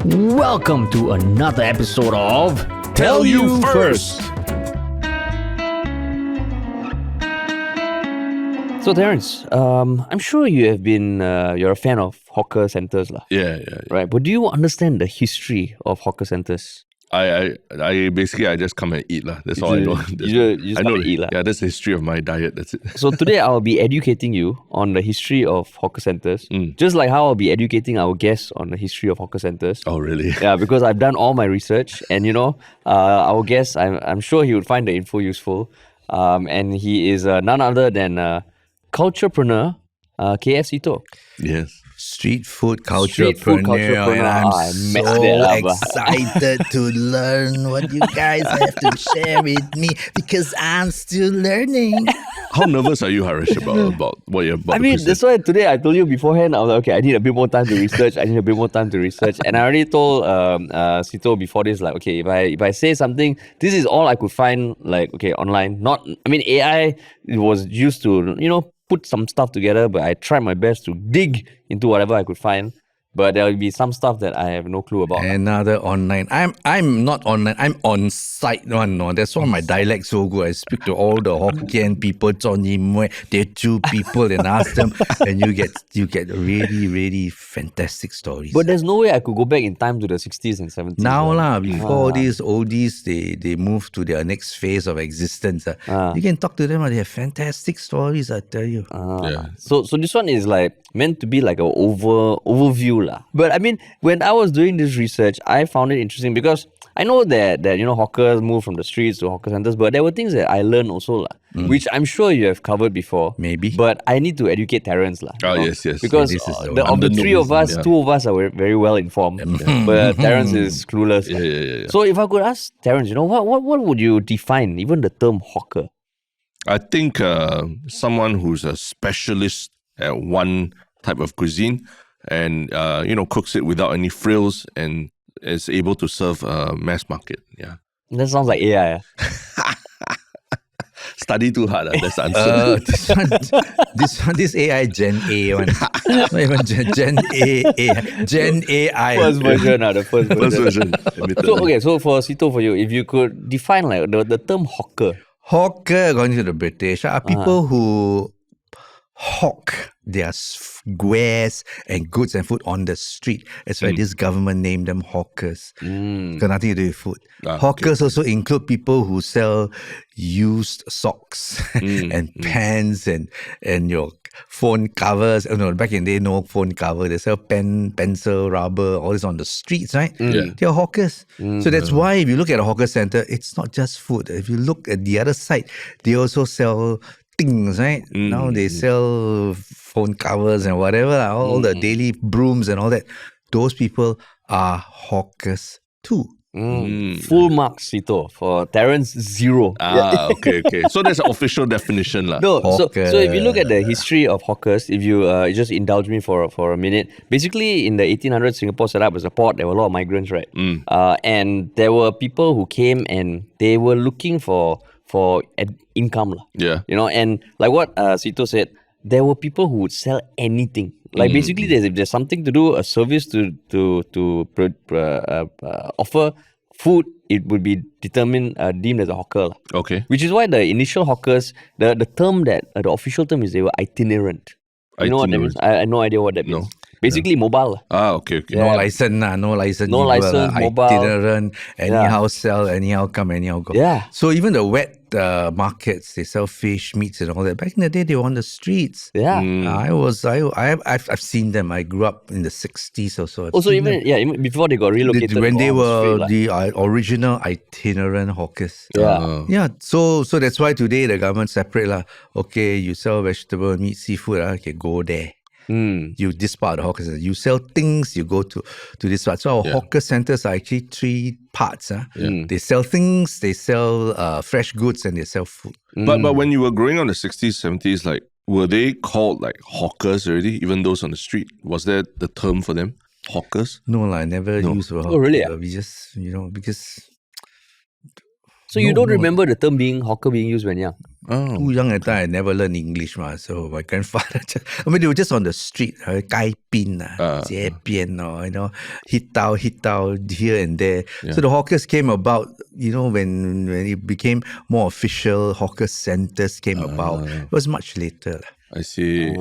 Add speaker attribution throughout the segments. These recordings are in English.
Speaker 1: Welcome to another episode of
Speaker 2: Tell You First.
Speaker 1: So Terence, I'm sure you have been, you're a fan of hawker centres lah.
Speaker 2: Yeah.
Speaker 1: Right, but do you understand the history of hawker centres?
Speaker 2: I basically I just come and eat lah. That's all I know.
Speaker 1: You just
Speaker 2: I
Speaker 1: come
Speaker 2: know.
Speaker 1: and eat lah.
Speaker 2: Yeah, that's the history of my diet. That's it.
Speaker 1: So today I'll be educating you on the history of hawker centres, just like how I'll be educating our guests on the history of hawker centres.
Speaker 2: Oh, really?
Speaker 1: Yeah, because I've done all my research, and our guest, I'm sure he would find the info useful. And he is none other than culturepreneur, Kf Seetoh.
Speaker 2: Yes.
Speaker 3: Street food
Speaker 1: Street food
Speaker 3: culturepreneur, and
Speaker 1: culturepreneur. I
Speaker 3: I'm
Speaker 1: messed
Speaker 3: so
Speaker 1: that up.
Speaker 3: excited to learn what you guys have to share with me because I'm still learning.
Speaker 2: How nervous are you, Haresh, about what you're about
Speaker 1: I
Speaker 2: to
Speaker 1: mean,
Speaker 2: present?
Speaker 1: that's why today I told you beforehand, I was like, okay, I need a bit more time to research. And I already told Seetoh before this, like, okay, if I say something, this is all I could find, like, okay, online. AI, it was used to, put some stuff together, but I tried my best to dig into whatever I could find. But there will be some stuff that I have no clue about.
Speaker 3: Another online. I'm not online. I'm on site one. No, that's why my dialect so good. I speak to all the Hokkien people, Teochew people, and ask them, and you get really really fantastic stories.
Speaker 1: But there's no way I could go back in time to the 60s and 70s.
Speaker 3: Now lah, before all these oldies, they move to their next phase of existence. You can talk to them. They have fantastic stories. I tell you.
Speaker 2: Yeah.
Speaker 1: So this one is like meant to be like an overview lah. But I mean, when I was doing this research, I found it interesting because I know that hawkers move from the streets to hawker centers, but there were things that I learned also lah, which I'm sure you have covered before.
Speaker 3: Maybe.
Speaker 1: But I need to educate Terence lah.
Speaker 2: Oh, yes.
Speaker 1: Because
Speaker 3: This is
Speaker 1: of the three of us, two of us are very well informed, but Terence is clueless.
Speaker 2: Yeah.
Speaker 1: So if I could ask Terence, what would you define even the term hawker?
Speaker 2: I think someone who's a specialist at one type of cuisine and cooks it without any frills and is able to serve mass market. Yeah.
Speaker 1: That sounds like AI.
Speaker 2: Study too hard. That's the answer.
Speaker 3: This AI Gen A one, not even Gen A, Gen AI.
Speaker 1: First version, the first version.
Speaker 2: First version. admittedly.
Speaker 1: So for Seetoh, for you, if you could define like the term hawker.
Speaker 3: Hawker, according to the British, are people who hawk their wares and goods and food on the street. That's why this government named them hawkers. Got nothing to do with food. Hawkers also include people who sell used socks and pens and your phone covers. Back in the day, no phone cover. They sell pen, pencil, rubber, all this on the streets, right? They're hawkers. So that's why if you look at a hawker center, it's not just food. If you look at the other side, they also sell things, right? Now they sell phone covers and whatever, all the daily brooms and all that. Those people are hawkers too.
Speaker 1: Full marks, Seetoh. For Terence, 0.
Speaker 2: Okay. So there's an official definition lah.
Speaker 1: No, so
Speaker 3: Hawker.
Speaker 1: if you look at the history of hawkers, if you just indulge me for a minute, basically in the 1800s, Singapore set up as a port. There were a lot of migrants, right? And there were people who came and they were looking for income lah.
Speaker 2: Yeah.
Speaker 1: And like what Seetoh said, there were people who would sell anything. Like basically, if there's something to do, a service to offer food, it would be deemed as a hawker.
Speaker 2: Okay.
Speaker 1: Which is why the initial hawkers, the term the official term is they were itinerant. You know what that means? I have no idea what that means.
Speaker 2: No.
Speaker 1: Basically, mobile.
Speaker 2: Okay.
Speaker 3: No license, no license.
Speaker 1: No license, mobile.
Speaker 3: Itinerant, anyhow sell, anyhow come, anyhow go.
Speaker 1: Yeah.
Speaker 3: So even the wet markets, they sell fish, meats, and all that. Back in the day, they were on the streets.
Speaker 1: Yeah.
Speaker 3: I've seen them. I grew up in the 60s or so.
Speaker 1: Also, even before they got relocated.
Speaker 3: When they
Speaker 1: on
Speaker 3: were
Speaker 1: the street,
Speaker 3: the original itinerant hawkers.
Speaker 1: Yeah.
Speaker 3: So that's why today the government separate lah. Okay, you sell vegetable, meat, seafood, okay, go there. You this part of the hawker center. You sell things, you go to this part. So our hawker centers are actually 3 parts. They sell things, they sell fresh goods, and they sell food.
Speaker 2: But when you were growing on the 60s, 70s, like were they called like hawkers already? Even those on the street, was there the term for them? Hawkers?
Speaker 3: No, I never used.
Speaker 1: Oh, really?
Speaker 3: We just because
Speaker 1: So you don't remember the term hawker being used when young?
Speaker 3: Too young at that time, I never learned English. So my grandfather, they were just on the street, gai bin, jie bian, hit out here and there. So the hawkers came about, when it became more official, hawker centers came about. It was much later.
Speaker 2: I see.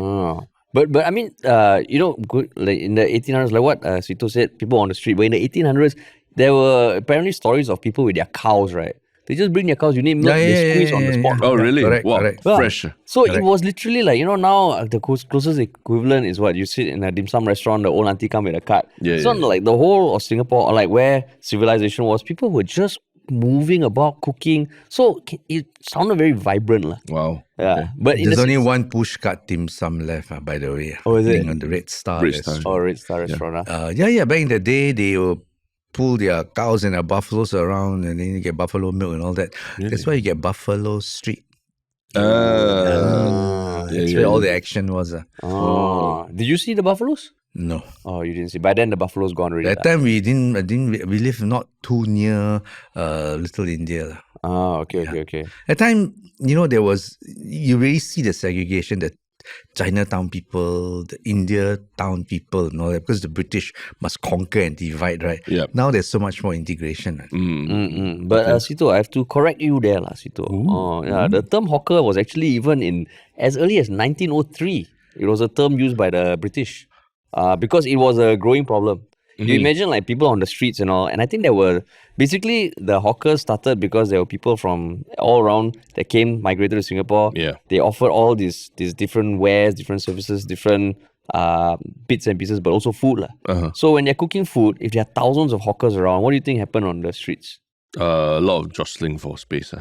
Speaker 1: But I mean, good, like in the 1800s, like what Seetoh said, people on the street. But in the 1800s, there were apparently stories of people with their cows, right? They just bring their cows, you need milk, they squeeze on the spot.
Speaker 2: Oh, really?
Speaker 3: Correct,
Speaker 2: Wow,
Speaker 3: correct.
Speaker 2: fresh.
Speaker 1: So it was literally like, now the closest equivalent is what? You sit in a dim sum restaurant, the old auntie come with a cart. It's not like the whole of Singapore, or like where civilization was, people were just moving about, cooking. So it sounded very vibrant.
Speaker 2: Wow.
Speaker 1: Yeah.
Speaker 2: Okay.
Speaker 1: But
Speaker 3: There's only one pushcart dim sum left, by the way.
Speaker 1: Oh, is it?
Speaker 3: On the Red Star.
Speaker 2: Red Star.
Speaker 1: Oh, Red Star restaurant.
Speaker 3: Back in the day, they will pull their cows and their buffaloes around, and then you get buffalo milk and all that.
Speaker 2: Really?
Speaker 3: That's why you get Buffalo Street.
Speaker 2: That's
Speaker 3: where all the action was.
Speaker 1: Did you see the buffaloes?
Speaker 3: No.
Speaker 1: Oh, you didn't see. By then the buffalo's gone already.
Speaker 3: That time we live not too near Little India.
Speaker 1: Okay.
Speaker 3: That time, there was, you really see the segregation, the Chinatown people, the India town people and all that, because the British must conquer and divide, right?
Speaker 2: Yep.
Speaker 3: Now there's so much more integration.
Speaker 1: But Seetoh, I have to correct you there, Seetoh. The term hawker was actually even in as early as 1903. It was a term used by the British because it was a growing problem. You imagine like people on the streets and all, and I think there were basically the hawkers started because there were people from all around that migrated to Singapore.
Speaker 2: Yeah.
Speaker 1: They offered all these different wares, different services, different bits and pieces, but also food. So when they're cooking food, if there are thousands of hawkers around, what do you think happened on the streets?
Speaker 2: A lot of jostling for space.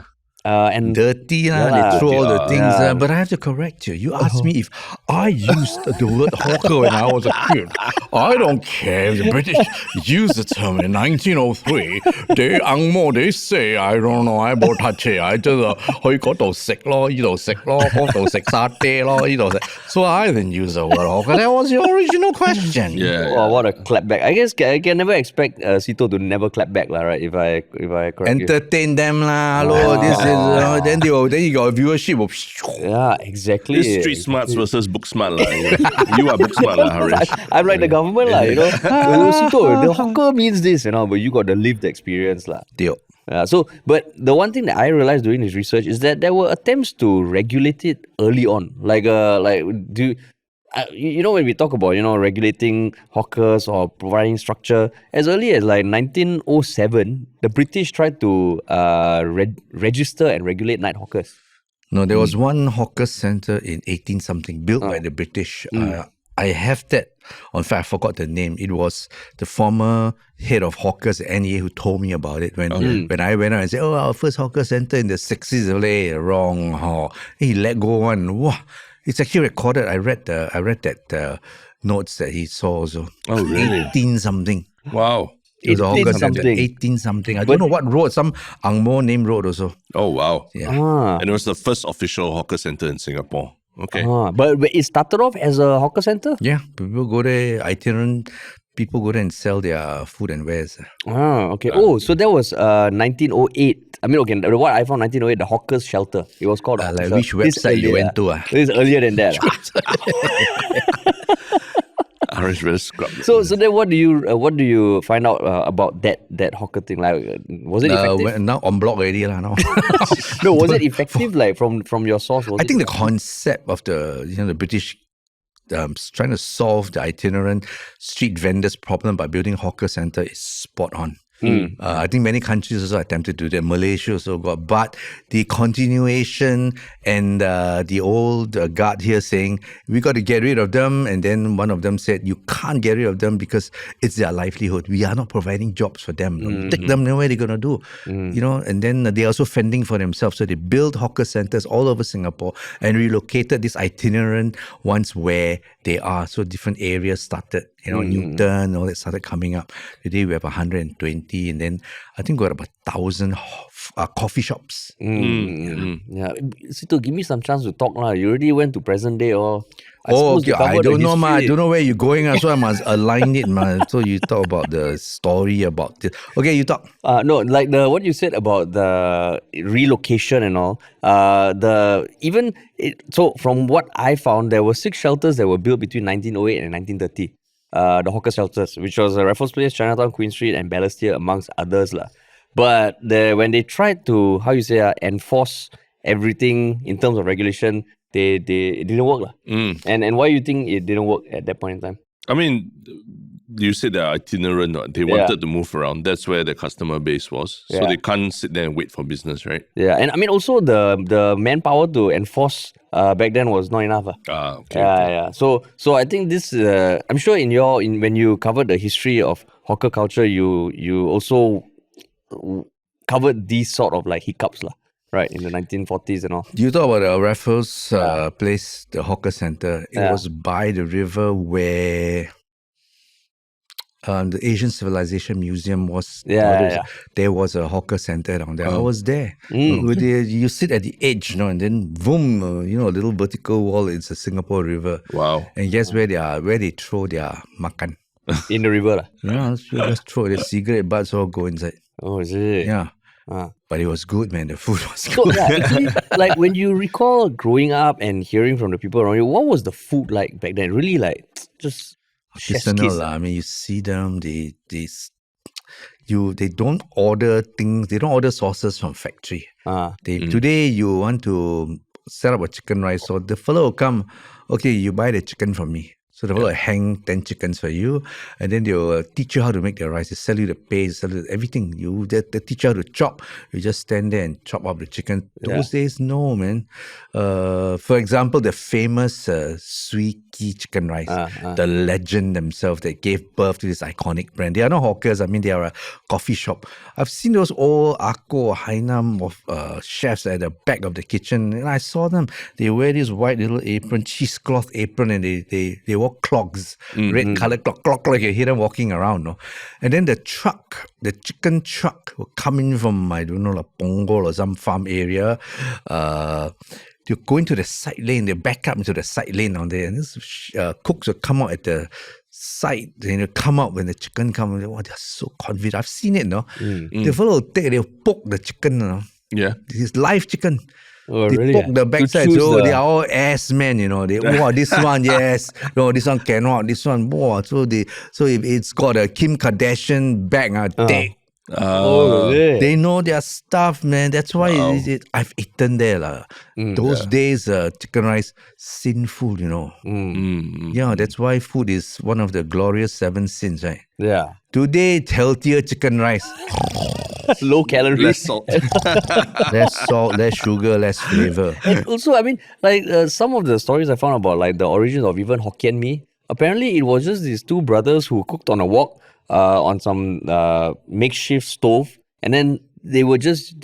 Speaker 1: And
Speaker 3: dirty, they throw all the things. But I have to correct you. You asked me if I used the word hawker when I was a kid. I don't care if the British used the term in 1903. They say, I don't know, I bought hache. I just 去嗰度食咯，呢度食咯，嗰度食沙爹咯，呢度食. So I didn't use the word hawker. That was your original question.
Speaker 1: Oh, what a clapback. I guess I can never expect Seetoh to never clap back, right? If I correct
Speaker 3: Entertain them lah. This is then you got viewership.
Speaker 1: Yeah, exactly.
Speaker 2: It's street smarts versus book smart. You are book smart, Haresh.
Speaker 1: I'm like the government, Seetoh, the hawker means this, but you got the lived experience. But the one thing that I realized during this research is that there were attempts to regulate it early on. When we talk about, regulating hawkers or providing structure, as early as like 1907, the British tried to register and regulate night hawkers.
Speaker 3: No, there was one hawker center in 18-something built by the British. I have that. In fact, I forgot the name. It was the former head of hawkers at NEA who told me about it. When I went out and said, our first hawker center in the 60s, wrong. He let go one. Wow. It's actually recorded. I read that notes that he saw also.
Speaker 2: Oh, really?
Speaker 3: 18-something.
Speaker 2: Wow.
Speaker 3: It was a hawker center. 18-something. I don't know what road. Some Ang Mo name road also.
Speaker 2: Oh, wow.
Speaker 3: Yeah.
Speaker 2: And it was the first official hawker center in Singapore. Okay.
Speaker 1: But it started off as a hawker center?
Speaker 3: Yeah. People go there, itinerant. People go there and sell their food and wares.
Speaker 1: Okay. So that was 1908. I mean, what I found 1908, the Hawker's Shelter. It was called.
Speaker 3: Like which website you went to?
Speaker 1: This is earlier than that.
Speaker 2: Haresh really scrubbed.
Speaker 1: So then what do you find out about that hawker thing? Like, was it effective?
Speaker 3: Now on block already now.
Speaker 1: No, was it effective? Like from your source?
Speaker 3: I think the concept of the British trying to solve the itinerant street vendors problem by building hawker center is spot on. I think many countries also attempted to do that. Malaysia also got, but the continuation and the old guard here saying, we got to get rid of them. And then one of them said, you can't get rid of them because it's their livelihood. We are not providing jobs for them. Take them, then what are they going to do? And then they're also fending for themselves. So they built hawker centers all over Singapore and relocated these itinerant ones where they are. So different areas started Newton, all that started coming up. Today we have 120, and then I think we got about 1,000 coffee shops.
Speaker 1: Yeah. Seetoh, give me some chance to talk lah. You already went to present day or.
Speaker 3: Okay. I don't know, ma. I
Speaker 1: history.
Speaker 3: don't know where you're going, so I must align it, ma. So you talk about the story about this. Okay, you talk.
Speaker 1: No, like what you said about the relocation and all. So from what I found, there were 6 shelters that were built between 1908 and 1930. The hawker shelters, which was Raffles Place, Chinatown, Queen Street, and Balestier, amongst others lah. But when they tried to enforce everything in terms of regulation, it didn't work lah. And why you think it didn't work at that point in time?
Speaker 2: I mean, you said they're itinerant. Right? They wanted to move around. That's where the customer base was. So they can't sit there and wait for business, right?
Speaker 1: Yeah, and I mean also the manpower to enforce back then was not enough.
Speaker 2: Okay.
Speaker 1: Yeah. So I think this. I'm sure when you covered the history of hawker culture, you also covered these sort of like hiccups lah. Right, in the 1940s and all.
Speaker 3: You talk about the Raffles place, the hawker center. It was by the river where the Asian Civilization Museum was. There was a hawker center down there. I was there. You sit at the edge, and then boom, a little vertical wall. It's a Singapore River.
Speaker 2: Wow.
Speaker 3: And guess where they throw their makan?
Speaker 1: In the river lah.
Speaker 3: Yeah, just throw the cigarette butts all go inside.
Speaker 1: Oh, is it?
Speaker 3: Yeah. But it was good, man. The food was
Speaker 1: So
Speaker 3: good.
Speaker 1: actually, like when you recall growing up and hearing from the people around you, what was the food like back then? Really like just chef's
Speaker 3: Artisanal
Speaker 1: kiss.
Speaker 3: lah. I mean, you see them. They don't order things. They don't order sauces from factory. Today you want to set up a chicken rice, so the fellow will come. Okay, you buy the chicken from me. So the fellow will hang 10 chickens for you, and then they'll teach you how to make the rice. They sell you the paste, sell you everything. They teach you how to chop. You just stand there and chop up the chicken. Those days, no, man. For example, the famous Suiki chicken rice, the legend themselves that gave birth to this iconic brand. They are not hawkers. I mean, they are a coffee shop. I've seen those old Ako Hainam of chefs at the back of the kitchen, and I saw them. They wear this white little apron, cheesecloth apron, and they walk clogs, red colored clog, like you hear them walking around, no? And then the chicken truck will come in from, I don't know, like Punggol or some farm area. You go into the side lane, they back up into the side lane down there, and this cooks will come out at the side, they come out when the chicken comes. Oh, they're so confident. I've seen it, no? The fellow will they'll poke the chicken, no?
Speaker 2: Yeah.
Speaker 3: This is live chicken.
Speaker 1: Oh,
Speaker 3: They
Speaker 1: really?
Speaker 3: poke the backside, so they are all ass men, this one, yes, no, this one cannot, this one, so if it's got a Kim Kardashian bag, take.
Speaker 1: Oh, really?
Speaker 3: They know their stuff, man. That's why I've eaten there, lah. Those days, chicken rice, sinful, Yeah, that's why food is one of the glorious 7 sins, right?
Speaker 1: Yeah.
Speaker 3: Today, it's healthier chicken rice.
Speaker 1: Low calories.
Speaker 2: Less salt.
Speaker 3: Less salt, less sugar, less flavor.
Speaker 1: And also, I mean, like some of the stories I found about like the origins of even Hokkien mee, apparently it was just these 2 brothers who cooked on a wok on some makeshift stove, and then they were just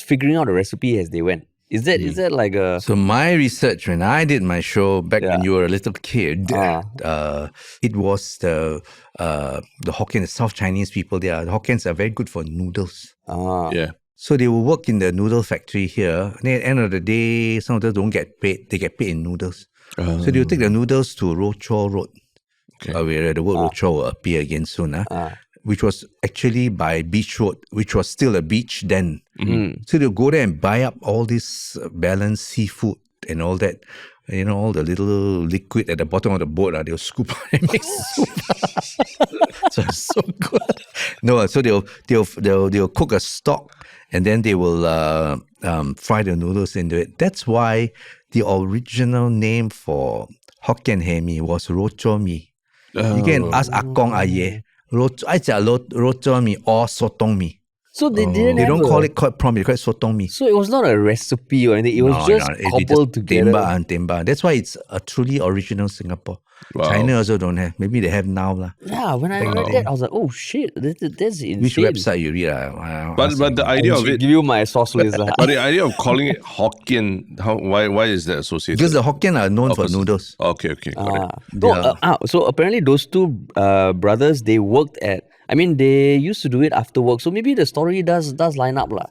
Speaker 1: figuring out the recipe as they went. Is that like a...
Speaker 3: So my research, when I did my show back when you were a little kid, it was the Hokkien, the South Chinese people there. The Hokkiens are very good for noodles.
Speaker 2: Yeah.
Speaker 3: So they will work in the noodle factory here. And at the end of the day, some of them don't get paid. They get paid in noodles. So they will take the noodles to Rochor Road, where the word Rochor will appear again soon. Which was actually by Beach Road, which was still a beach then. So they'll go there and buy up all this balanced seafood and all that. All the little liquid at the bottom of the boat, they'll scoop out and make soup. So it's so good. No, so they'll cook a stock, and then they will fry the noodles into it. That's why the original name for Hokkien hae mee was rochor mee. You can ask Akong Aye. Rochor mee or sotong mee.
Speaker 1: So they didn't
Speaker 3: They
Speaker 1: have
Speaker 3: don't call it prawn mee, they call it sotong mee.
Speaker 1: So it was not a recipe or anything. It was just cobbled together.
Speaker 3: Temba. That's why it's a truly original Singapore.
Speaker 2: Wow.
Speaker 3: China also don't have. Maybe they have now lah.
Speaker 1: Yeah, when I read that, I was like, oh shit, that's insane.
Speaker 3: Which website you read? I'll
Speaker 2: But
Speaker 3: ask
Speaker 2: but
Speaker 3: you.
Speaker 2: the
Speaker 1: I
Speaker 2: idea of
Speaker 1: should
Speaker 2: it,
Speaker 1: give you my source list. lah.
Speaker 2: but the idea of calling it Hokkien, why is that associated?
Speaker 3: Because the Hokkien are known for
Speaker 2: Because-
Speaker 3: noodles.
Speaker 2: Okay, got it.
Speaker 1: No, so apparently those two brothers, they worked at, I mean, they used to do it after work. So maybe the story does line up lah.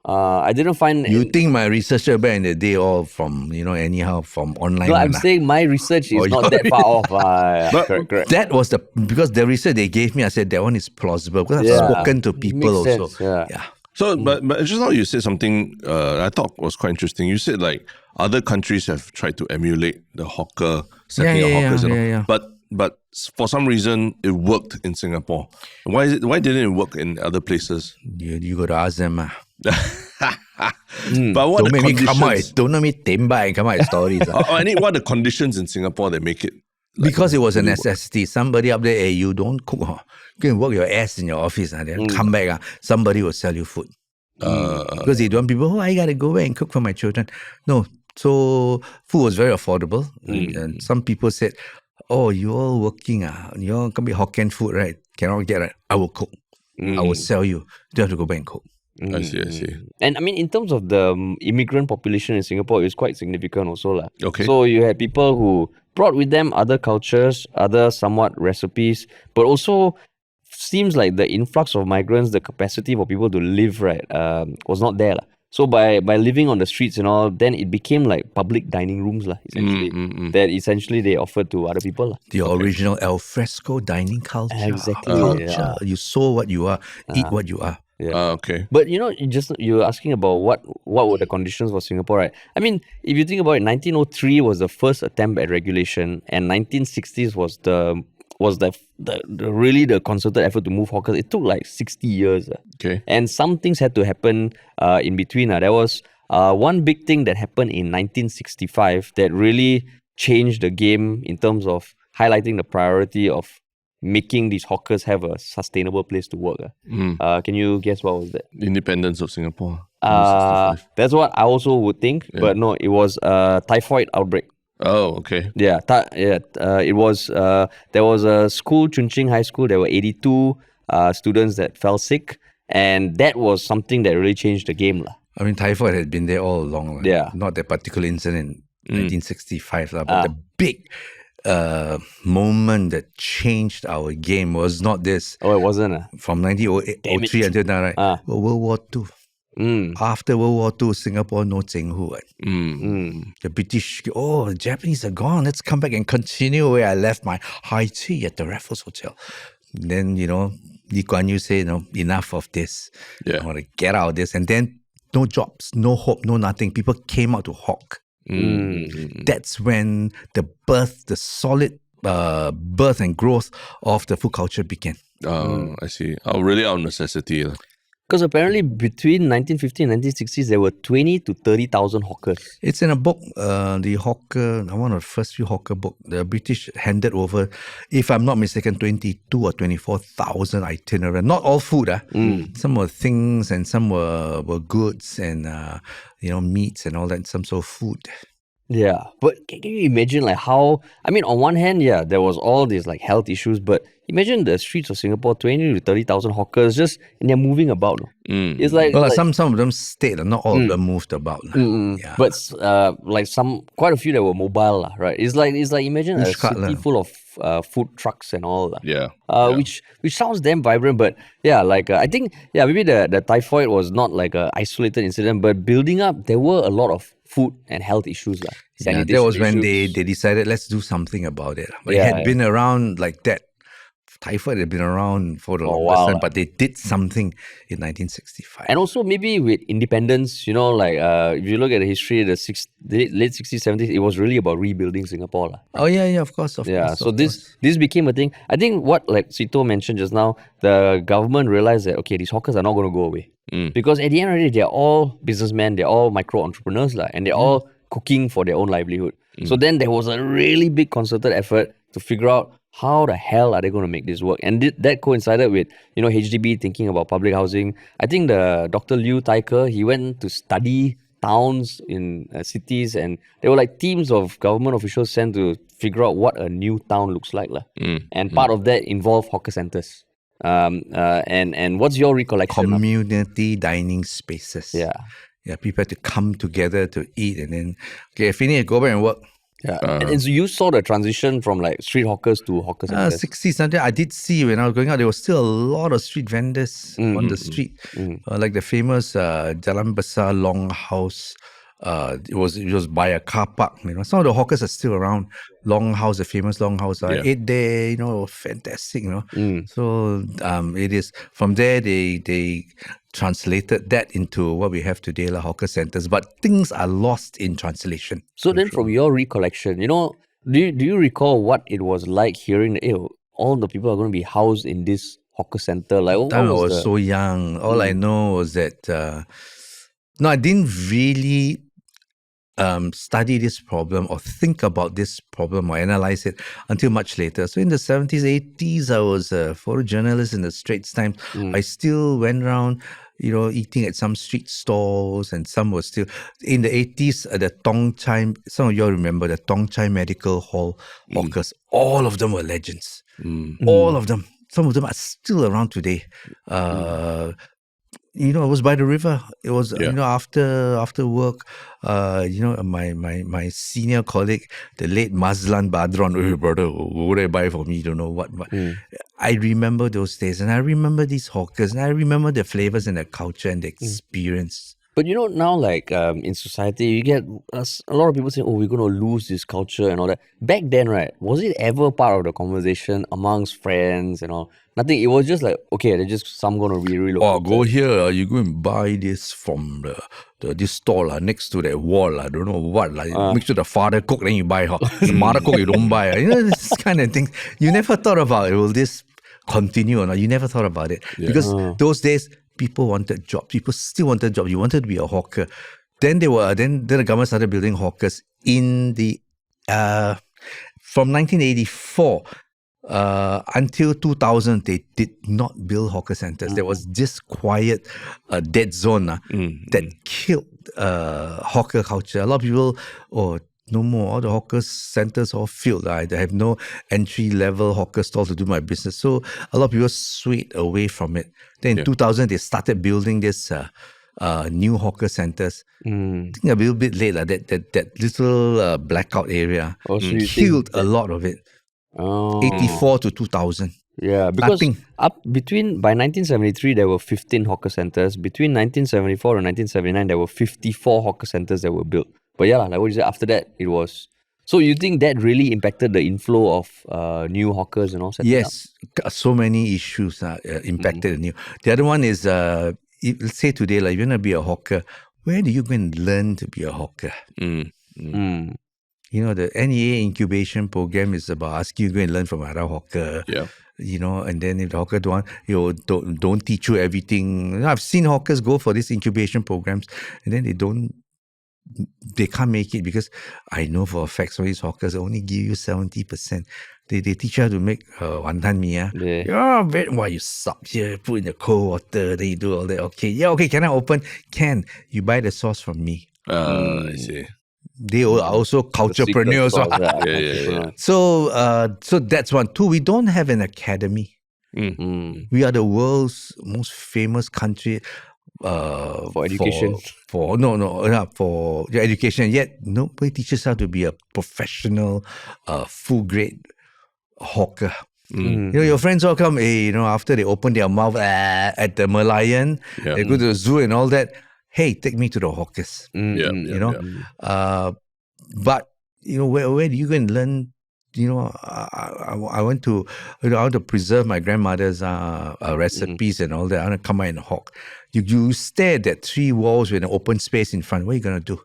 Speaker 1: I didn't find.
Speaker 3: You think my researcher back in the day all from, anyhow from online?
Speaker 1: No, I'm
Speaker 3: one, ah?
Speaker 1: saying my research is
Speaker 3: Oh,
Speaker 1: not that far off. Yeah, correct.
Speaker 3: That was because the research they gave me, I said that one is plausible because
Speaker 1: Yeah.
Speaker 3: I've spoken to people
Speaker 1: Makes
Speaker 3: also.
Speaker 1: sense, yeah.
Speaker 2: So, but just now you said something I thought was quite interesting. You said like other countries have tried to emulate the hawker setting of hawkers and all.
Speaker 3: yeah.
Speaker 2: But for some reason it worked in Singapore. Why didn't it work in other places?
Speaker 3: You got to ask them.
Speaker 2: But what
Speaker 3: Don't
Speaker 2: are the
Speaker 3: make me come out.
Speaker 2: conditions?
Speaker 3: Don't make me tembak and come out with stories.
Speaker 2: I need what are the conditions in Singapore that make it?
Speaker 3: Because it was a necessity. Somebody up there, hey, you don't cook. Huh? Go and work your ass in your office. Then come back. Somebody will sell you food. Because they don't want people, I got to go back and cook for my children. No. So food was very affordable. And some people said, oh, you're all working. You're going to be Hokkien food, right? Cannot get it. I will cook. I will sell you. You don't have to go back and cook.
Speaker 2: I see.
Speaker 1: And I mean, in terms of the immigrant population in Singapore, it's quite significant also lah.
Speaker 2: Okay.
Speaker 1: So you had people who brought with them other cultures, other somewhat recipes, but also seems like the influx of migrants, the capacity for people to live, right, was not there lah. So by living on the streets and all, then it became like public dining rooms lah, essentially. That essentially they offered to other people lah.
Speaker 3: The original al fresco dining culture.
Speaker 1: Exactly,
Speaker 3: Culture.
Speaker 1: yeah.
Speaker 3: You sow what you are, eat what you are.
Speaker 2: Okay.
Speaker 1: But you were asking about what were the conditions for Singapore, right? I mean, if you think about it, 1903 was the first attempt at regulation, and 1960s was the really the concerted effort to move hawkers. It took like 60 years.
Speaker 2: Okay.
Speaker 1: And some things had to happen in between. There was one big thing that happened in 1965 that really changed the game in terms of highlighting the priority of making these hawkers have a sustainable place to work. Can you guess what was that?
Speaker 2: Independence of Singapore. 1965.
Speaker 1: That's what I also would think, but no, it was a typhoid outbreak.
Speaker 2: Oh, okay.
Speaker 1: Yeah, it was. There was a school, Chun Ching High School. There were 82 students that fell sick, and that was something that really changed the game, lah.
Speaker 3: I mean, typhoid had been there all along. Lah.
Speaker 1: Yeah.
Speaker 3: Not that particular incident in 1965, lah, but the big moment that changed our game was not this.
Speaker 1: Oh, it wasn't.
Speaker 3: From 1903 until now, right? World War II. After World War II, Singapore no Zhenghu. The British, the Japanese are gone. Let's come back and continue where I left my high tea at the Raffles Hotel. Then, Lee Kuan Yew said, enough of this.
Speaker 2: Yeah.
Speaker 3: I want to get out of this. And then no jobs, no hope, no nothing. People came out to hawk. That's when the solid birth and growth of the food culture began.
Speaker 2: I see. Really out of necessity.
Speaker 1: Because apparently between 1950 and 1960s, there were 20 to 30,000 hawkers.
Speaker 3: It's in a book, the hawker, one of the first few hawker book. The British handed over, if I'm not mistaken, 22 or 24,000 itinerary. Not all food. Some were things and some were goods and, meats and all that, some sort of food.
Speaker 1: Yeah, but can you imagine like how, I mean, on one hand, yeah, there was all these like health issues, but imagine the streets of Singapore, 20 to 30,000 hawkers just, and they're moving about. It's like,
Speaker 3: some of them stayed, not all of them moved about. Yeah.
Speaker 1: But quite a few that were mobile, right? It's like imagine a city full of food trucks and all.
Speaker 2: Yeah.
Speaker 1: Which sounds damn vibrant, but yeah, I think, maybe the typhoid was not like a isolated incident, but building up, there were a lot of food and health issues.
Speaker 3: Yeah, that was when they decided, let's do something about it. But it had been around like that. Typhoid had been around for the longest time, but they did something in 1965.
Speaker 1: And also maybe with independence, if you look at the history, the late 60s, 70s, it was really about rebuilding Singapore.
Speaker 3: Oh, yeah, of course.
Speaker 1: So this became a thing. I think what Seetoh mentioned just now, the government realized that, okay, these hawkers are not going to go away. Because at the end of the day, they're all businessmen, they're all micro-entrepreneurs, and they're all cooking for their own livelihood. So then there was a really big concerted effort to figure out how the hell are they going to make this work? And that coincided with, HDB thinking about public housing. I think the Dr. Liu Taiker, he went to study towns, in cities, and there were like teams of government officials sent to figure out what a new town looks like. And part of that involved hawker centers. And what's your recollection of?
Speaker 3: Community dining spaces.
Speaker 1: Yeah.
Speaker 3: Yeah, people had to come together to eat and then, okay, finish, go back and work.
Speaker 1: Yeah. And so you saw the transition from like street hawkers to hawker centers.
Speaker 3: 60s, something I did see when I was going out, there was still a lot of street vendors on the street. Like the famous Jalan Besar Longhouse. It was by a car park. Some of the hawkers are still around. Longhouse, the famous Longhouse. I ate there, fantastic, So it is from there they translated that into what we have today, like hawker centers. But things are lost in translation.
Speaker 1: So then, from your recollection, do you recall what it was like hearing that all the people are going to be housed in this hawker center? Like, what
Speaker 3: I
Speaker 1: was
Speaker 3: was so young. All I know was that I didn't really study this problem or think about this problem or analyze it until much later. So in the 70s, 80s, I was a photojournalist in the Straits Times. I still went around, eating at some street stalls, and some were still in the 80s. The Tong Chai, some of you all remember the Tong Chai Medical Hall hawkers. All of them were legends. All of them. Some of them are still around today. It was by the river. It was after work. My senior colleague, the late Mazlan Badron, hey brother, what would I buy for me? You don't know what. I remember those days, and I remember these hawkers, and I remember the flavors and the culture and the experience.
Speaker 1: But now, like in society, you get a lot of people saying, "Oh, we're going to lose this culture and all that." Back then, right? Was it ever part of the conversation amongst friends and all? Nothing. It was just like, okay, they're just some going to be relocated.
Speaker 3: Oh, go here. You go and buy this from this store next to that wall. I don't know what. Make sure the father cook, then you buy. The mother cook, you don't buy. This kind of things. You never thought about it. Will this continue or not? You never thought about it because those days. People wanted jobs. People still wanted jobs. You wanted to be a hawker. Then the government started building hawkers in the from 1984 until 2000. They did not build hawker centers. There was this quiet dead zone that killed hawker culture. A lot of people no more. All the hawker centers all filled. I have no entry-level hawker stall to do my business. So a lot of people swayed away from it. Then in 2000, they started building this new hawker centers. I think a little bit late. That little blackout area killed a lot of it. 84 to 2000.
Speaker 1: Yeah, because
Speaker 3: Nothing.
Speaker 1: by 1973, there were 15 hawker centers. Between 1974 and 1979, there were 54 hawker centers that were built. But yeah, like what you said, after that, it was... So you think that really impacted the inflow of new hawkers and all?
Speaker 3: Yes, so many issues impacted the new. The other one is, let's say today, like, you want to be a hawker, where do you go and learn to be a hawker? The NEA incubation program is about asking you to go and learn from another hawker.
Speaker 2: Yeah.
Speaker 3: And then if the hawker don't teach you everything. I've seen hawkers go for these incubation programs, and then they can't make it because I know for a fact some of these hawkers only give you 70%. They teach you how to make wantan mee. You sub here, put in the cold water, then you do all that. Okay, can I open? Can. You buy the sauce from me.
Speaker 2: I see.
Speaker 3: They are also culturepreneurs.
Speaker 2: Yeah.
Speaker 3: So that's one. Two, we don't have an academy. We are the world's most famous country
Speaker 1: for education.
Speaker 3: For education. Yet nobody teaches how to be a professional, full grade hawker. Your friends all come, after they open their mouth at the Merlion, they go to the zoo and all that. Hey, take me to the hawkers. But where do you go and learn? I want to preserve my grandmother's recipes and all that. I want to come out and hawk. You stare at that 3 walls with an open space in front. What are you gonna do?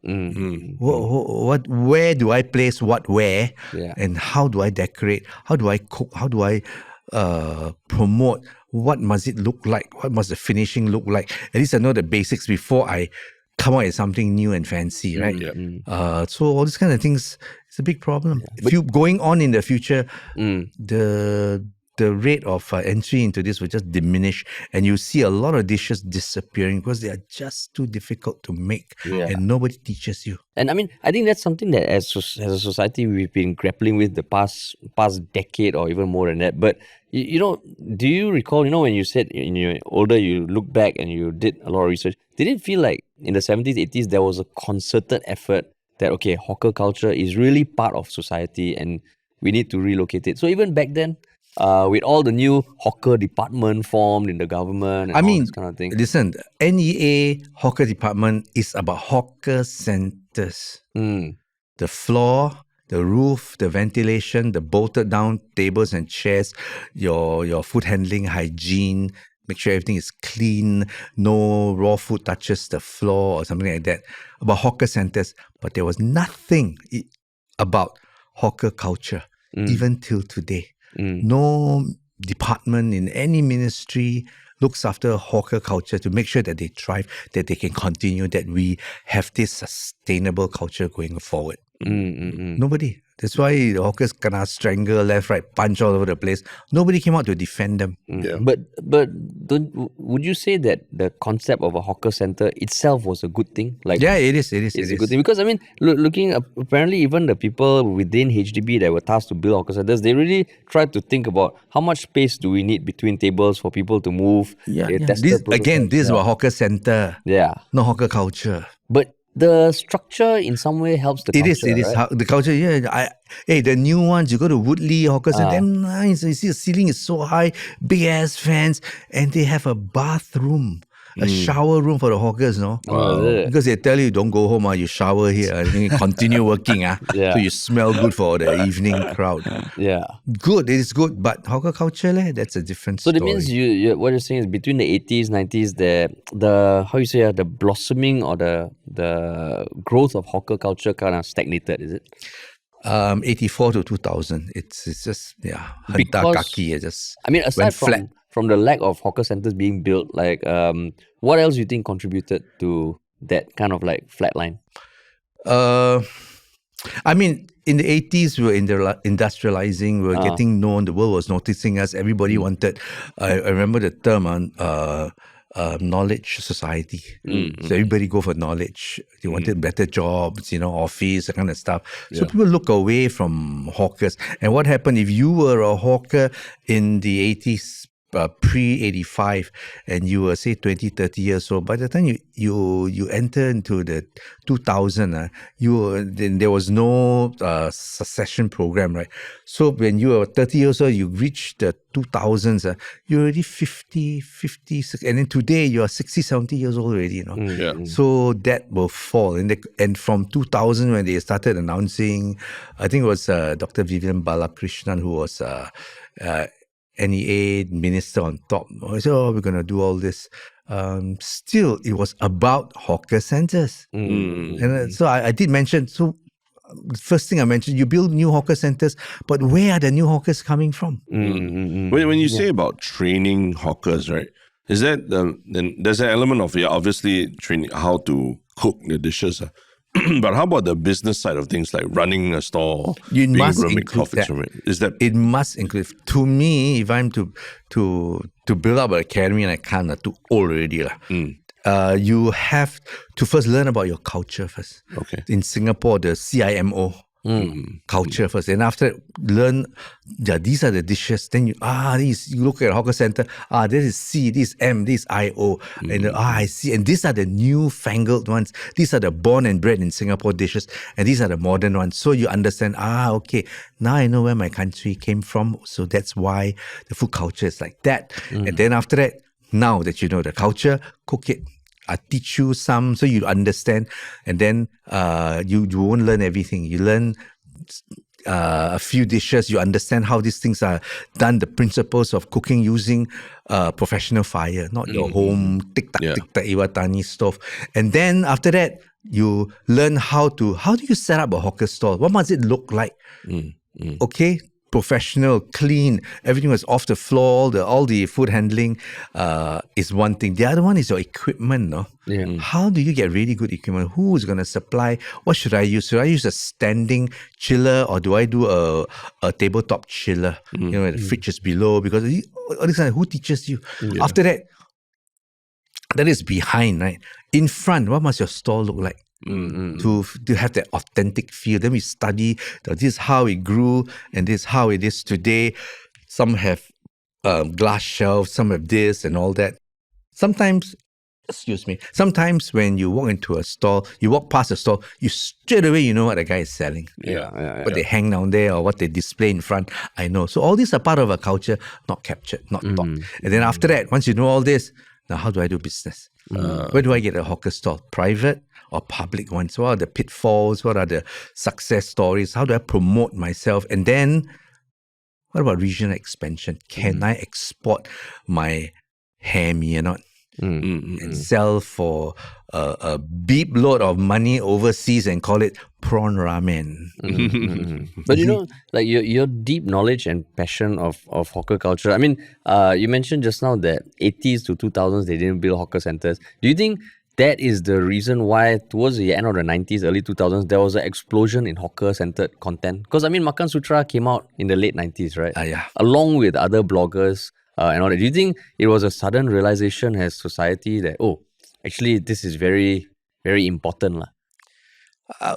Speaker 3: Where do I place what where? And how do I decorate? How do I cook? How do I promote? What must it look like? What must the finishing look like? At least I know the basics before I come out with something new and fancy, right? So all these kind of things, it's a big problem. If you going on in the future, the the rate of entry into this will just diminish, and you see a lot of dishes disappearing because they are just too difficult to make, and nobody teaches you.
Speaker 1: And I mean, I think that's something that as a society we've been grappling with the past decade or even more than that. But you know, do you recall? You know, when you said in your older, you look back and you did a lot of research. Did it feel like in the 70s, 80s there was a concerted effort that okay, hawker culture is really part of society and we need to relocate it? So even back then, with all the new hawker department formed in the government and all this kind of thing.
Speaker 3: Listen, NEA hawker department is about hawker centers. The floor, the roof, the ventilation, the bolted down tables and chairs, your food handling, hygiene, make sure everything is clean, no raw food touches the floor or something like that. About hawker centers, but there was nothing about hawker culture even till today. No department in any ministry looks after hawker culture to make sure that they thrive, that they can continue, that we have this sustainable culture going forward. Nobody. That's why the hawkers gonna strangle left, right, punch all over the place. Nobody came out to defend them.
Speaker 1: But would you say that the concept of a hawker center itself was a good thing? Like
Speaker 3: It is.
Speaker 1: it's a good thing because I mean, looking apparently even the people within HDB that were tasked to build hawker centers, they really tried to think about how much space do we need between tables for people to move. They tested
Speaker 3: This is about hawker center. Not hawker culture.
Speaker 1: But the structure in some way helps the culture.
Speaker 3: It is.
Speaker 1: Right?
Speaker 3: The culture, the new ones, you go to Woodley Hawker Center, damn nice. You see the ceiling is so high, big ass fans, and they have a bathroom. A shower room for the hawkers, no? Because they tell you don't go home, you shower here, and you continue working, so you smell good for the evening crowd. Good, it is good, but hawker culture, that's a different story.
Speaker 1: So that means you what you're saying is between the 80s, 90s, the how you say the blossoming or the growth of hawker culture kind of stagnated, is it?
Speaker 3: 84 to 2000, it's just
Speaker 1: Because,
Speaker 3: kaki, just
Speaker 1: I mean, aside
Speaker 3: went flat.
Speaker 1: from the lack of hawker centers being built, like what else do you think contributed to that kind of like flatline?
Speaker 3: I mean, in the 80s, we were industrializing, we were getting known, the world was noticing us, everybody wanted, I remember the term knowledge society. So everybody go for knowledge. They wanted better jobs, office, that kind of stuff. So people look away from hawkers. And what happened if you were a hawker in the 80s, pre-85, and you were say 20, 30 years old, by the time you enter into the 2000, then there was no succession program, right? So when you were 30 years old, you reach the 2000s, you're already 50, 56, and then today you are 60, 70 years old already, So that will fall. And from 2000, when they started announcing, I think it was Dr. Vivian Balakrishnan, who was NEA minister on top. I said, we're going to do all this. Still, it was about hawker centers. And so I did mention, the first thing I mentioned, you build new hawker centers, but where are the new hawkers coming from?
Speaker 2: When you say about training hawkers, right, is that, then there's an element of, obviously training how to cook the dishes, but how about the business side of things, like running a store,
Speaker 3: you must
Speaker 2: able to make
Speaker 3: include
Speaker 2: profits from it? Is that
Speaker 3: it must include? To me, if I'm to build up an academy, and I can't, too old already, you have to first learn about your culture first.
Speaker 2: Okay.
Speaker 3: In Singapore, the CIMO culture first, and after that, learn. These are the dishes. Then you look at a hawker center. This is C, this is M, this is IO, and I see. And these are the newfangled ones. These are the born and bred in Singapore dishes, and these are the modern ones. So you understand. Okay, now I know where my country came from. So that's why the food culture is like that. And then after that, now that you know the culture, cook it. I teach you some so you understand, and then you won't learn everything. You learn a few dishes, you understand how these things are done, the principles of cooking using professional fire, not your home tik-tak Iwatani stove. And then after that, you learn how do you set up a hawker stall? What must it look like? Okay, professional, clean. Everything was off the floor. All the food handling is one thing. The other one is your equipment. No, how do you get really good equipment? Who is going to supply? What should I use? Should I use a standing chiller or do I do a tabletop chiller? Where the fridge is below, because all this kind of, who teaches you? After that. That is behind, right? In front, what must your stall look like? To have that authentic feel. Then we study, this is how it grew and this is how it is today. Some have glass shelves, some have this and all that. Sometimes when you walk into a stall, you walk past a stall, you straight away you know what the guy is selling. What they hang down there or what they display in front, I know. So all these are part of a culture, not captured, not taught. And then after that, once you know all this, now how do I do business? Where do I get a hawker stall? Private or public ones? What are the pitfalls? What are the success stories? How do I promote myself? And then what about regional expansion? Can I export my ham or not? And sell for a beep load of money overseas and call it prawn ramen.
Speaker 1: But you know, like your deep knowledge and passion of hawker culture. I mean, you mentioned just now that 80s to 2000s they didn't build hawker centers. Do you think that is the reason why towards the end of the 90s, early 2000s, there was an explosion in hawker-centered content? Because I mean, Makansutra came out in the late 90s, right? Along with other bloggers. And all that. Do you think it was a sudden realization as society that, actually this is very, very important?
Speaker 3: I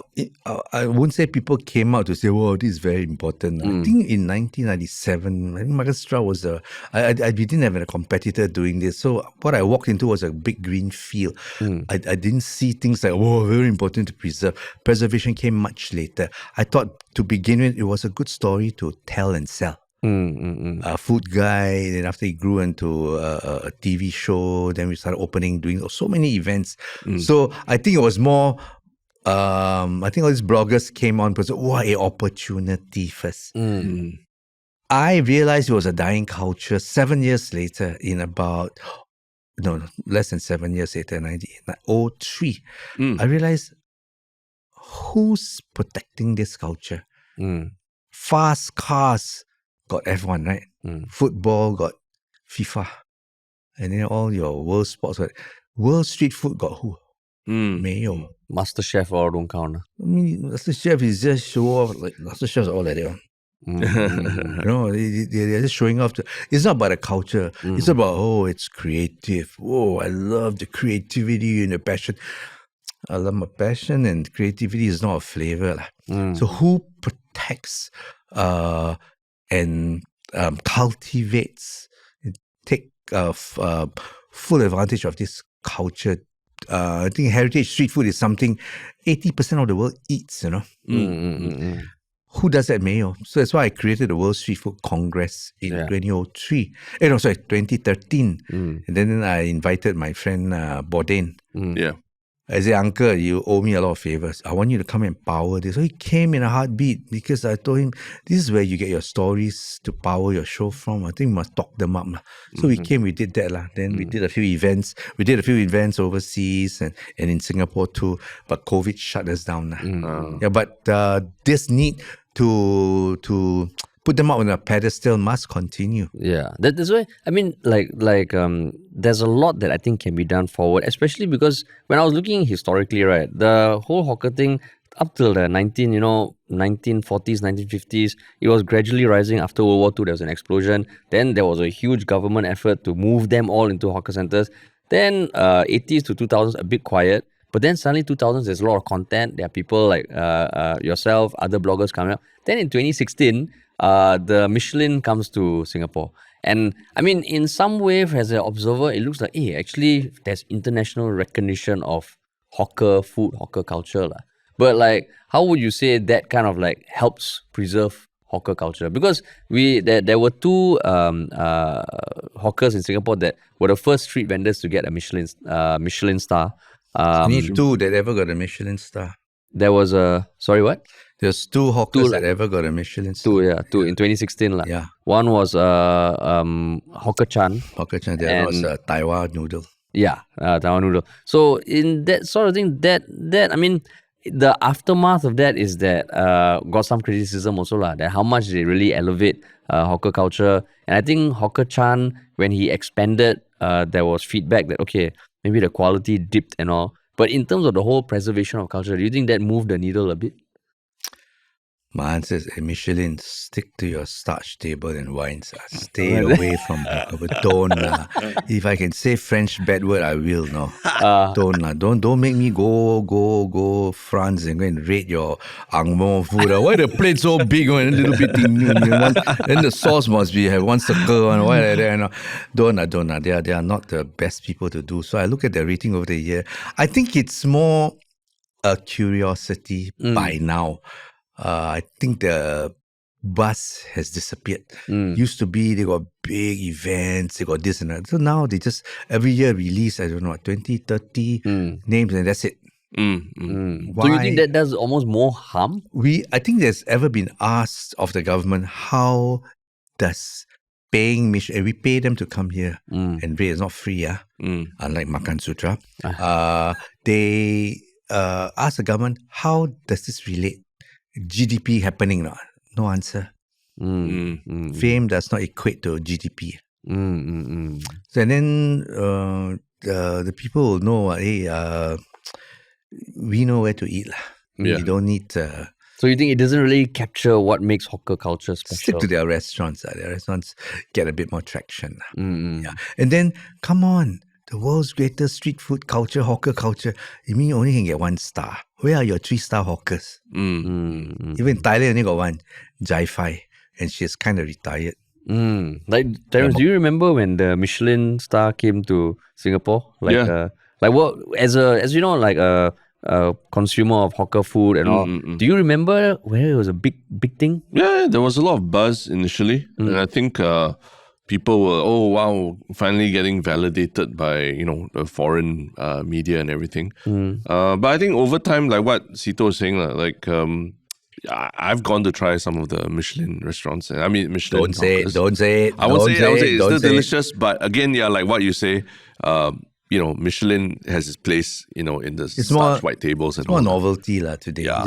Speaker 3: wouldn't say people came out to say, "Whoa, this is very important." I think in 1997, I think Makansutra was we didn't have a competitor doing this. So what I walked into was a big green field. I didn't see things like, "Whoa, very important to preserve." Preservation came much later. I thought to begin with, it was a good story to tell and sell. A food guy, then after he grew into a TV show, then we started doing so many events. So I think it was more, I think all these bloggers came on because, an opportunity first. I realized it was a dying culture 7 years later, less than 7 years later, in 1903. I realized, who's protecting this culture? Fast cars got F1, right? Football got FIFA. And then all your world sports, world street food got who? Mayo.
Speaker 1: MasterChef or don't count.
Speaker 3: I mean, MasterChef is just show off. Like MasterChef's all like that. They're just showing off. It's not about the culture. It's about, it's creative. I love the creativity and the passion. I love my passion, and creativity is not a flavor. So who protects and cultivates, take full advantage of this culture? I think heritage street food is something 80% of the world eats, Who does that? Mayo. So that's why I created the World Street Food Congress in 2013. And then I invited my friend Bourdain. I said, "Uncle, you owe me a lot of favors. I want you to come and power this." So he came in a heartbeat because I told him, this is where you get your stories to power your show from. I think we must talk them up. So we came, we did that. Then we did a few events. We did a few events overseas and in Singapore too. But COVID shut us down. But this need to put them up on a pedestal must continue.
Speaker 1: Yeah, that's why, I mean, there's a lot that I think can be done forward, especially because when I was looking historically, right, the whole hawker thing up till the 1940s, 1950s, it was gradually rising. After World War II, there was an explosion. Then there was a huge government effort to move them all into hawker centers. Then 80s to 2000s, a bit quiet. But then suddenly 2000s, there's a lot of content. There are people like yourself, other bloggers coming up. Then in 2016, the Michelin comes to Singapore. And I mean, in some way, as an observer, it looks like, actually, there's international recognition of hawker food, hawker culture. But how would you say that kind of helps preserve hawker culture? Because there were two hawkers in Singapore that were the first street vendors to get a Michelin star.
Speaker 3: Only two that ever got a Michelin star.
Speaker 1: There was sorry, what?
Speaker 3: There's two hawkers that ever got a Michelin star.
Speaker 1: Two in 2016.
Speaker 3: Yeah.
Speaker 1: One was Hawker Chan.
Speaker 3: The other was Taiwan noodle.
Speaker 1: Yeah, Taiwan noodle. So in that sort of thing, that I mean, the aftermath of that is that got some criticism also lah, that how much they really elevate hawker culture. And I think Hawker Chan, when he expanded, there was feedback that okay, maybe the quality dipped and all. But in terms of the whole preservation of culture, do you think that moved the needle a bit?
Speaker 3: My answer is Michelin, stick to your starch table and wines. Stay away from don't. If I can say French bad word, I will. No, don't make me go France and go and rate your Ang Mo food. Why the plate so big and a little bit thin? Then the sauce must have one circle. Why like that? Don't. They are not the best people to do. So I look at their rating over the year. I think it's more a curiosity by now. I think the buzz has disappeared. Used to be they got big events, they got this and that. So now they just every year release, I don't know, 20, 30 names and that's it.
Speaker 1: So you think that does almost more harm?
Speaker 3: I think there's ever been asked of the government, how does paying Michelin, we pay them to come here and rate, it's not free, unlike Makansutra. They ask the government, how does this relate? GDP happening now? No answer. Fame does not equate to GDP. So and then the people will know, hey, we know where to eat. We don't need...
Speaker 1: So you think it doesn't really capture what makes hawker culture special?
Speaker 3: Stick to their restaurants. Their restaurants get a bit more traction. Yeah. And then, come on, the world's greatest street food culture, hawker culture, you mean you only can get 1 star? Where are your 3-star hawkers? Even in Thailand, only got one, Jai Fai, and she's kind of retired.
Speaker 1: Like, Terence, do you remember when the Michelin star came to Singapore? Like what, as you know, like a consumer of hawker food and all. Do you remember where it was a big thing?
Speaker 2: Yeah, there was a lot of buzz initially, and I think people were, oh wow, finally getting validated by the foreign media and everything. But I think over time, like what Seetoh was saying, like I've gone to try some of the Michelin restaurants. I mean, Michelin.
Speaker 3: Don't say it.
Speaker 2: I won't say it. It's still delicious, but again, yeah, like what you say. Michelin has its place, in the starch white tables and
Speaker 3: it's more
Speaker 2: all
Speaker 3: novelty today.
Speaker 2: Yeah.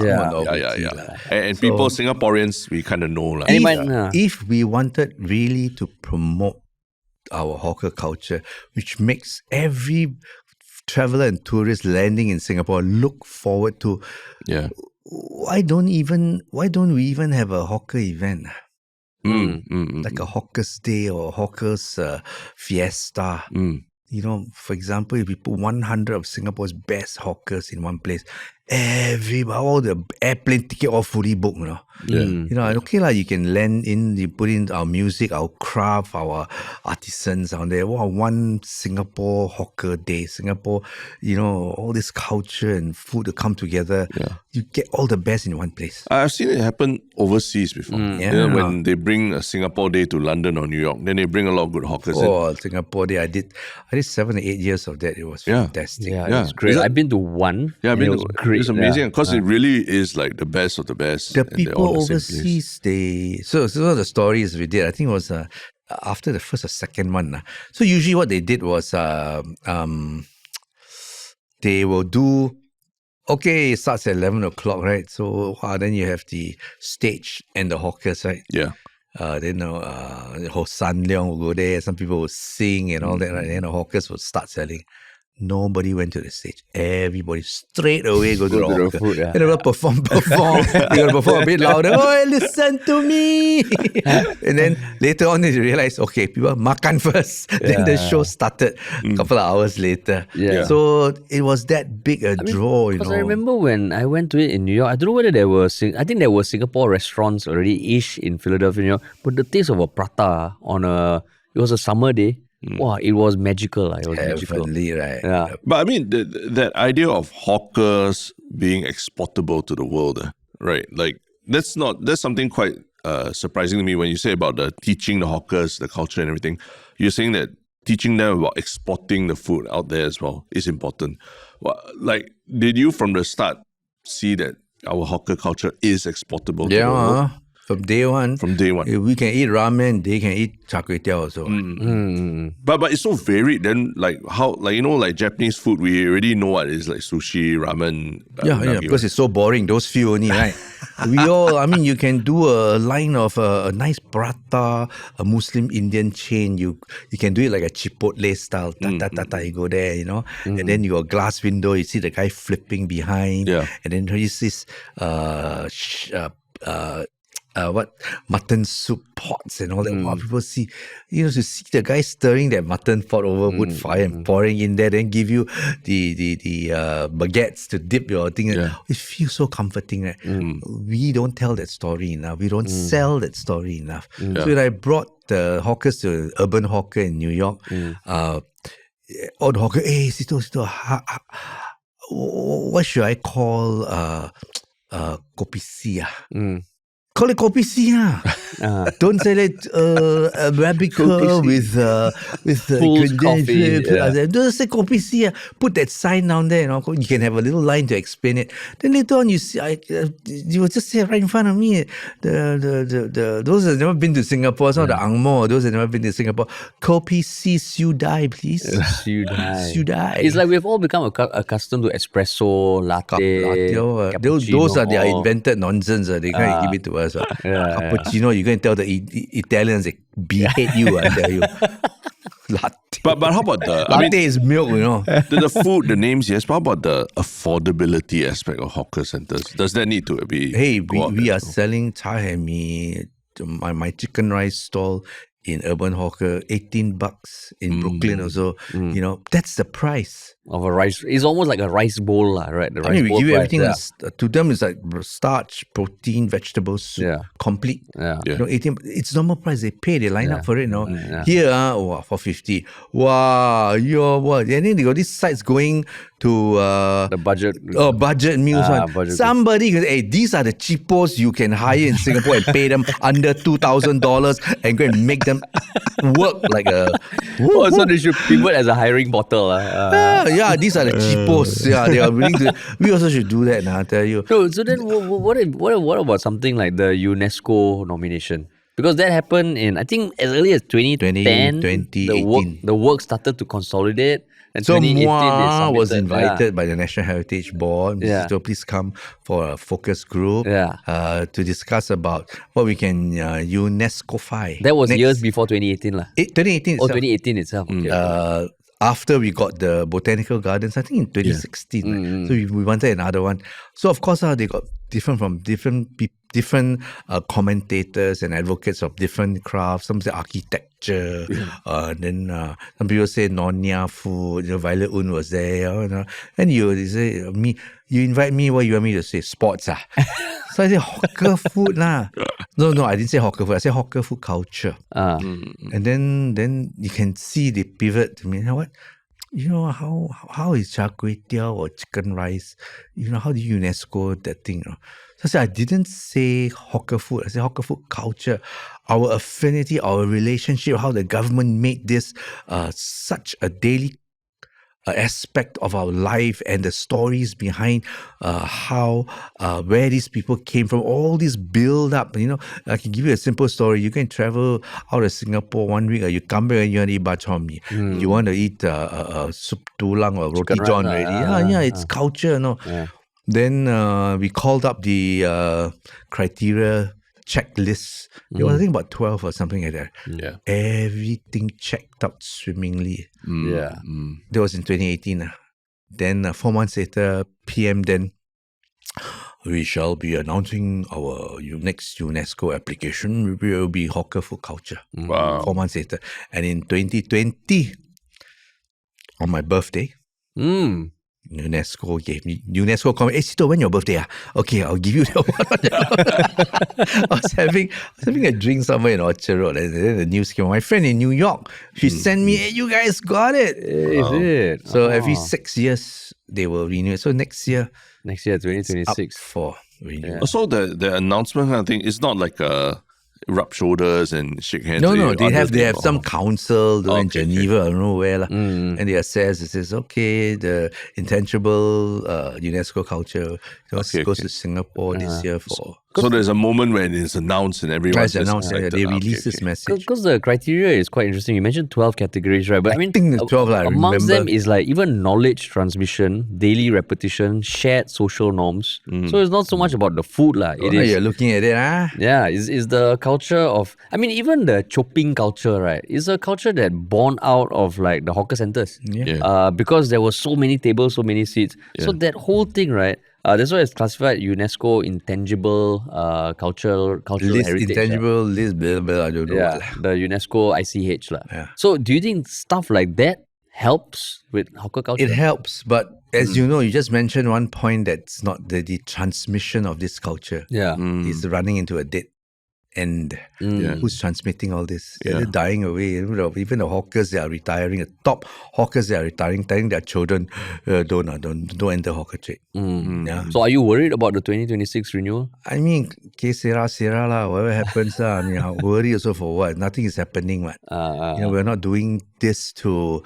Speaker 2: And so, people, Singaporeans, we kind of know.
Speaker 3: If we wanted really to promote our hawker culture, which makes every traveler and tourist landing in Singapore look forward to, why don't we even have a hawker event? Like a hawker's day or a hawker's fiesta. For example, if we put 100 of Singapore's best hawkers in one place, all the airplane ticket all fully booked, okay you can land in, you put in our music, our craft, our artisans on there. Wow, one Singapore hawker day, Singapore, all this culture and food to come together. You get all the best in one place.
Speaker 2: I've seen it happen overseas before. When they bring a Singapore day to London or New York, then they bring a lot of good hawkers in.
Speaker 3: Singapore day, I did 7 or 8 years of that. It was fantastic.
Speaker 1: It was great. I've been to one.
Speaker 2: Yeah,
Speaker 1: it was great.
Speaker 2: It's amazing because it really is like the best of the best.
Speaker 3: The people overseas, so the stories we did, I think it was after the first or second one. So usually what they did was they will do, it starts at 11 o'clock, right? So then you have the stage and the hawkers, right?
Speaker 2: Yeah.
Speaker 3: Then the whole San Leong will go there, some people will sing and all that, right? And then the hawkers will start selling. Nobody went to the stage. Everybody straight away go to the hawker.
Speaker 1: Food,
Speaker 3: And they will perform. They will perform a bit louder. Oh, listen to me. And then later on they realize, okay, people makan first. Then the show started a couple of hours later. So it was that big a draw,
Speaker 1: Because I remember when I went to it in New York, I don't know whether there were, I think there were Singapore restaurants already-ish in Philadelphia, New York, but the taste of a prata it was a summer day. Wow, it was magical. It was
Speaker 3: Heavenly, right?
Speaker 1: Yeah.
Speaker 2: But I mean, that idea of hawkers being exportable to the world, right? Like, that's something quite surprising to me when you say about the teaching the hawkers, the culture and everything. You're saying that teaching them about exporting the food out there as well is important. Well, like, did you from the start see that our hawker culture is exportable to the world?
Speaker 3: From day one.
Speaker 2: From day one.
Speaker 3: We can eat ramen, they can eat char kway teow also.
Speaker 2: But it's so varied. Then like how like Japanese food, we already know what is like sushi, ramen.
Speaker 3: Yeah, because it's so boring. Those few only, right? You can do a line of a nice prata, a Muslim Indian chain. You can do it like a Chipotle style. You go there, and then you got a glass window. You see the guy flipping behind,
Speaker 2: Yeah.
Speaker 3: and then there's this mutton soup pots and all that. Wow, people see, to see the guy stirring that mutton pot over wood fire and pouring in there, then give you the baguettes to dip your thing.
Speaker 2: Yeah.
Speaker 3: It feels so comforting, right? We don't tell that story enough. We don't sell that story enough. So when I brought the hawkers to Urban Hawker in New York, all the hawker, hey, Seetoh, what should I call kopi C? Call it kopi C, Don't say it Arabica with
Speaker 1: coffee.
Speaker 3: Don't say kopi C. Put that sign down there. You can have a little line to explain it. Then later on, you see, you will just say right in front of me. The those that have never been to Singapore, some of the Angmo, those that have never been to Singapore. Kopi C Sudai, please. Sudai.
Speaker 1: It's like we've all become accustomed to espresso, latte,
Speaker 3: Those are their invented nonsense. They can't give it to us. Cappuccino, you can tell the Italians, they behead you, I tell you. Latte.
Speaker 2: But how about the
Speaker 3: Latte is milk,
Speaker 2: the food, the names, yes, but how about the affordability aspect of hawker centers? Does that need to be?
Speaker 3: Hey, we are selling chai and mee, my chicken rice stall in Urban Hawker, $18 in Brooklyn also. That's the price.
Speaker 1: Of a rice. It's almost like a rice bowl, right? The rice
Speaker 3: we
Speaker 1: bowl
Speaker 3: give you
Speaker 1: price,
Speaker 3: everything. To them, it's like starch, protein, vegetables, soup, complete.
Speaker 1: Yeah.
Speaker 3: 18. It's normal price. They pay. They line up for it. Here, for 50. Wow, you're what? And then they got these sites going to
Speaker 1: the budget.
Speaker 3: Budget meals.
Speaker 1: Budget
Speaker 3: Somebody goes, hey, these are the cheapos you can hire in Singapore and pay them under $2,000 and go and make them work like a.
Speaker 1: So they should pivot as a hiring portal.
Speaker 3: Yeah, these are the cheapos. Yeah, they are willing to. We also should do that. I tell you.
Speaker 1: So then, what about something like the UNESCO nomination? Because that happened in, I think, as early as 2010.
Speaker 3: 2018.
Speaker 1: The work started to consolidate. And
Speaker 3: So
Speaker 1: 2018
Speaker 3: Moi was
Speaker 1: submitted,
Speaker 3: invited by the National Heritage Board. Seetoh, please come for a focus group to discuss about what we can UNESCO-fy.
Speaker 1: That was years before 2018.
Speaker 3: 2018 itself.
Speaker 1: 2018 itself. Okay.
Speaker 3: After we got the botanical gardens, I think in 2016. So we wanted another one. So of course, they got different commentators and advocates of different crafts. Some say architecture. Then some people say Nonya food. Violet Un was there. And you say you invite me. What you want me to say? Sports. So I say hawker food lah. No, I didn't say hawker food. I said hawker food culture. And then you can see the pivot to me. What? How is char kway teow or chicken rice? How do you UNESCO that thing? So I said, I didn't say hawker food. I said hawker food culture. Our affinity, our relationship, how the government made this such a daily aspect of our life, and the stories behind where these people came from, all this build up. I can give you a simple story. You can travel out of Singapore 1 week, you come back and you want to eat bak chor mee. You want to eat soup tulang or roti john already. It's culture. Then we called up the criteria checklist. There was, I think, about 12 or something like that.
Speaker 2: Yeah.
Speaker 3: Everything checked out swimmingly. That was in 2018. Then 4 months later, PM then, we shall be announcing our next UNESCO application. We will be hawker food culture.
Speaker 2: Wow.
Speaker 3: 4 months later. And in 2020, on my birthday, UNESCO gave me comment. Hey, Seetoh, when your birthday? Okay, I'll give you the one. I was having a drink somewhere in Orchard Road, and then the news came. My friend in New York, she sent me, hey, you guys got it.
Speaker 1: Is it?
Speaker 3: So every 6 years they will renew it. So next year
Speaker 1: 2026.
Speaker 3: up for renewal.
Speaker 2: Also, the announcement kind of thing is not like rub shoulders and shake hands.
Speaker 3: No, they have some council in Geneva, I don't know where.
Speaker 1: Mm.
Speaker 3: And they assess, it says, okay, the intangible UNESCO culture goes to Singapore this year for...
Speaker 2: So there's a moment when it's announced and everyone
Speaker 3: It's announced, they release this message.
Speaker 1: Because the criteria is quite interesting. You mentioned 12 categories, right? But I mean,
Speaker 3: think it's 12, I
Speaker 1: amongst
Speaker 3: remember.
Speaker 1: them is like even knowledge transmission, daily repetition, shared social norms. So it's not so much about the food, lah. It is.
Speaker 3: You're looking at it,
Speaker 1: Yeah, is the culture of, I mean, even the chopping culture, right? Is a culture that born out of like the hawker centers.
Speaker 2: Yeah.
Speaker 1: Because there were so many tables, so many seats. So that whole thing, right? That's why it's classified UNESCO intangible cultural
Speaker 3: list
Speaker 1: heritage.
Speaker 3: intangible, list blah, blah, I don't know
Speaker 1: Yeah,
Speaker 3: what.
Speaker 1: the UNESCO ICH.
Speaker 3: Yeah.
Speaker 1: So do you think stuff like that helps with hawker culture?
Speaker 3: It helps, but as you know, you just mentioned one point that's not the transmission of this culture
Speaker 1: Yeah.
Speaker 3: is running into a dead end. Who's transmitting all this? They're dying away. Even the hawkers, they are retiring. The top hawkers, they are retiring, telling their children, don't enter hawker trade. Yeah.
Speaker 1: So are you worried about the 2026 renewal?
Speaker 3: I mean, que sera lah, whatever happens lah. I mean, worry also for what? Nothing is happening, man. We're not doing this to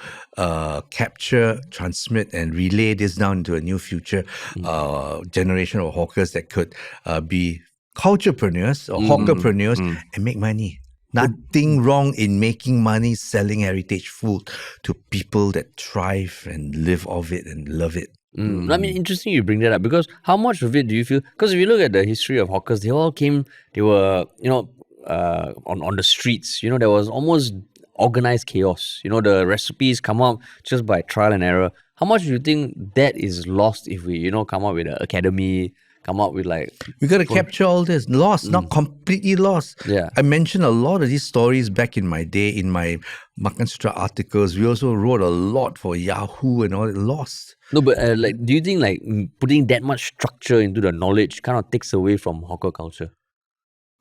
Speaker 3: capture, transmit, and relay this down into a new future generation of hawkers that could be culturepreneurs or hawkerpreneurs and make money. Nothing wrong in making money selling heritage food to people that thrive and live off it and love it.
Speaker 1: I mean, interesting you bring that up, because how much of it do you feel? Because if you look at the history of hawkers, they all came, they were, on the streets. There was almost organized chaos. The recipes come up just by trial and error. How much do you think that is lost if we, come up with an academy, come up with like...
Speaker 3: We got to capture all this. Lost, not completely lost.
Speaker 1: Yeah.
Speaker 3: I mentioned a lot of these stories back in my day in my Makansutra articles. We also wrote a lot for Yahoo and all. Lost.
Speaker 1: No, but do you think putting that much structure into the knowledge kind of takes away from hawker culture?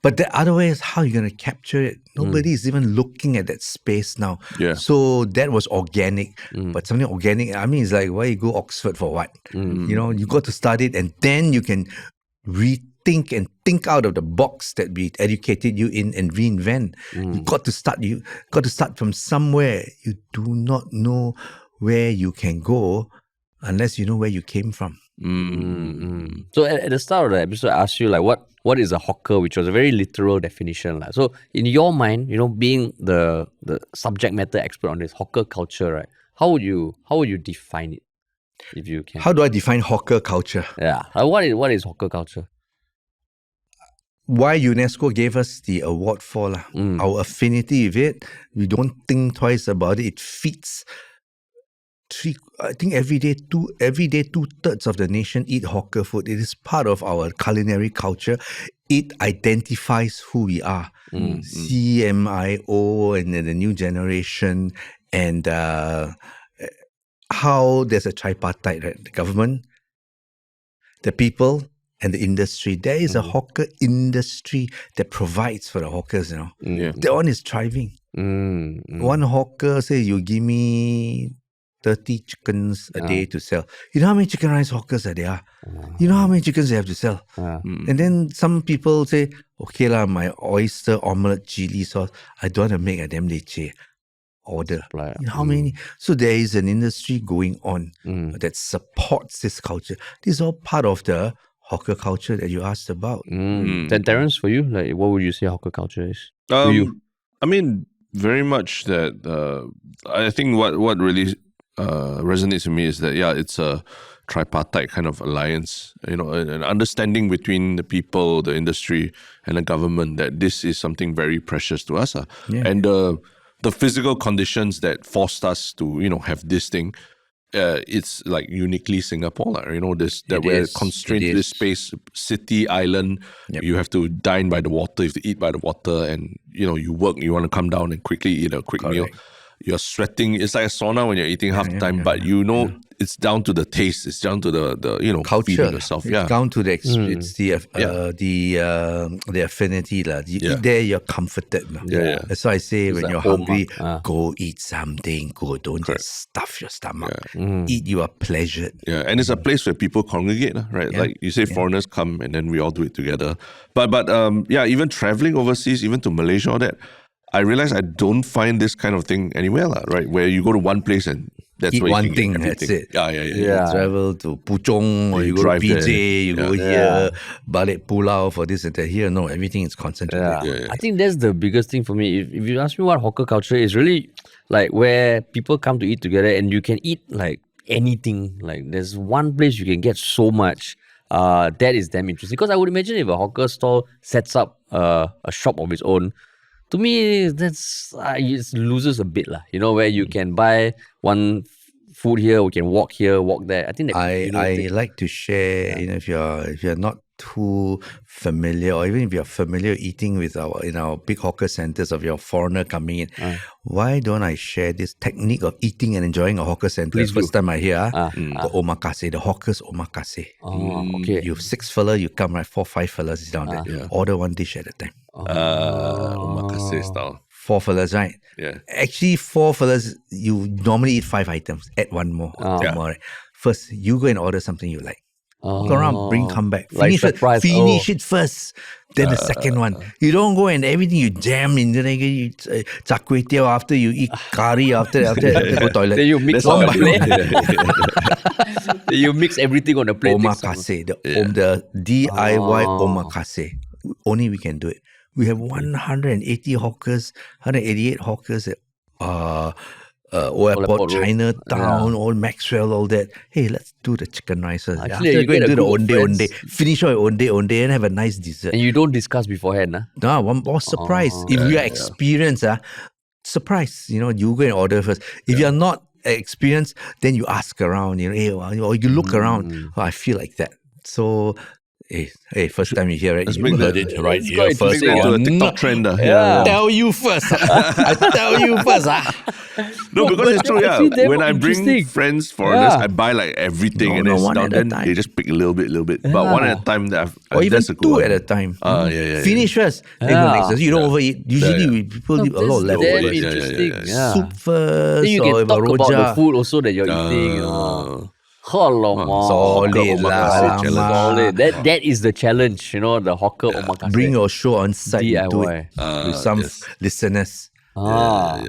Speaker 3: But the other way is how you're going to capture it. Nobody is even looking at that space now.
Speaker 2: Yeah.
Speaker 3: So that was organic. But something organic, I mean, it's like, why you go Oxford for what? You got to study it and then you can rethink and think out of the box that we educated you in and reinvent. You got to start from somewhere. You do not know where you can go unless you know where you came from.
Speaker 1: So at the start of the episode, I asked you what is a hawker, which was a very literal definition. So in your mind, being the subject matter expert on this hawker culture, right? How would you define it, if you can?
Speaker 3: How do I define hawker culture?
Speaker 1: Yeah. What is hawker culture?
Speaker 3: Why UNESCO gave us the award for our affinity with it. We don't think twice about it. It fits. I think every day 2/3 of the nation eat hawker food. It is part of our culinary culture. It identifies who we are. CMIO and the new generation, and how there's a tripartite, right? The government, the people, and the industry. There is a hawker industry that provides for the hawkers, That one is thriving. One hawker says, you give me 30 chickens a day to sell. You know how many chicken rice hawkers are there? You know how many chickens they have to sell? And then some people say, okay lah, my oyster omelette chili sauce, I don't want to make a damn leche. Order. You know how many? So there is an industry going on that supports this culture. This is all part of the hawker culture that you asked about.
Speaker 1: Then Terence, for you, what would you say hawker culture is?
Speaker 2: I mean, very much that. I think what really resonates with me is that it's a tripartite kind of alliance, an understanding between the people, the industry, and the government that this is something very precious to us, and the physical conditions that forced us to have this thing. It's like uniquely Singapore, we're constrained to this space, city, island. You have to dine by the water, you have to eat by the water, and you work, you want to come down and quickly eat a quick meal. You're sweating. It's like a sauna when you're eating half the time, but it's down to the taste. It's down to the
Speaker 3: culture.
Speaker 2: Feeding yourself.
Speaker 3: It's down to the it's the affinity lah. You eat there, you're comforted. That's why I say when you're hungry, go eat something good. Don't just stuff your stomach. Eat, you are pleasured.
Speaker 2: Yeah, and it's a place where people congregate, right? Like you say, foreigners come and then we all do it together. But even traveling overseas, even to Malaysia, all that. I realize I don't find this kind of thing anywhere, right? Where you go to one place and That's
Speaker 3: eat
Speaker 2: where you
Speaker 3: one
Speaker 2: can get
Speaker 3: thing,
Speaker 2: everything.
Speaker 3: that's it.
Speaker 2: Yeah.
Speaker 1: Yeah.
Speaker 3: Travel to Puchong, or
Speaker 2: You
Speaker 3: you go to
Speaker 2: drive
Speaker 3: PJ,
Speaker 2: there.
Speaker 3: you go here, Balik Pulau for this and that. Here, no, everything is concentrated.
Speaker 1: Yeah. I think that's the biggest thing for me. If you ask me what hawker culture is, really like where people come to eat together and you can eat like anything. Like there's one place you can get so much. That is damn interesting. Because I would imagine if a hawker stall sets up a shop of its own, to me that's it loses a bit lah. You know, where you can buy one food here, we can walk here, walk there. I think that
Speaker 3: I like to share. If you're not too familiar, or even if you're familiar eating with our big hawker centers of your foreigner coming in, why don't I share this technique of eating and enjoying a hawker center?
Speaker 1: Please
Speaker 3: First
Speaker 1: do.
Speaker 3: time I hear the omakase, the hawker's omakase.
Speaker 1: okay.
Speaker 3: You 6 fella, you come right, 4-5 fellas is down there. Order one dish at a time.
Speaker 2: Omakase style.
Speaker 3: 4 fellas, right?
Speaker 2: Yeah.
Speaker 3: Actually, 4 fellas, you normally eat 5 items. Add one more. Two more, right? First, you go and order something you like. Walk around, come back.
Speaker 1: Like surprise.
Speaker 3: Finish it first. Then the second one. You don't go and everything you jam in. Then you eat char kway teow after you eat curry after go toilet.
Speaker 1: Then you mix
Speaker 2: That's
Speaker 1: on
Speaker 2: all
Speaker 1: the plate. You mix everything on the plate.
Speaker 3: Omakase, the DIY omakase. Only we can do it. We have 180 hawkers, 188 hawkers at Old Airport,
Speaker 1: Road.
Speaker 3: Chinatown, Old Maxwell, all that. Hey, let's do the chicken rice.
Speaker 1: Actually,
Speaker 3: After
Speaker 1: you
Speaker 3: go and
Speaker 1: get
Speaker 3: do
Speaker 1: a
Speaker 3: the
Speaker 1: group of
Speaker 3: onde,
Speaker 1: friends.
Speaker 3: finish our onde, and have a nice dessert.
Speaker 1: And you don't discuss beforehand.
Speaker 3: No, one more surprise. If you are experienced, surprise. You go and order first. If you're not experienced, then you ask around. Or you look around. Oh, I feel like that. So, hey, first time you hear it, you heard it right
Speaker 1: It's
Speaker 3: here
Speaker 1: quite
Speaker 3: first.
Speaker 2: Make that into a TikTok trend.
Speaker 3: Tell you first. I tell you first.
Speaker 2: No, because it's true.
Speaker 1: actually damn
Speaker 2: When I bring
Speaker 1: interesting.
Speaker 2: friends, foreigners,
Speaker 1: Yeah.
Speaker 2: I buy like everything, and
Speaker 3: No,
Speaker 2: it's
Speaker 3: one
Speaker 2: down.
Speaker 3: at a
Speaker 2: Then
Speaker 3: time.
Speaker 2: they just pick a little bit. But one at a time,
Speaker 3: Or even
Speaker 2: that's a good
Speaker 3: 2
Speaker 2: one.
Speaker 3: at a time.
Speaker 2: Yeah.
Speaker 3: Finish first. Then go
Speaker 1: Yeah.
Speaker 3: next. So you don't overeat. Usually people leave a lot
Speaker 1: That's
Speaker 3: left
Speaker 1: damn
Speaker 3: over.
Speaker 2: Yeah.
Speaker 1: interesting. Yeah.
Speaker 3: Soup first.
Speaker 1: Then you
Speaker 3: or
Speaker 1: can talk about the
Speaker 3: rojak.
Speaker 1: food also that you're eating. Alamak.
Speaker 3: Solid
Speaker 2: Hawker
Speaker 3: lah.
Speaker 2: omakase challenge.
Speaker 1: Solid. That is the challenge, the hawker omakase.
Speaker 3: Bring your show on site and do
Speaker 1: DIY.
Speaker 3: it with some
Speaker 2: yes.
Speaker 3: listeners.
Speaker 1: On.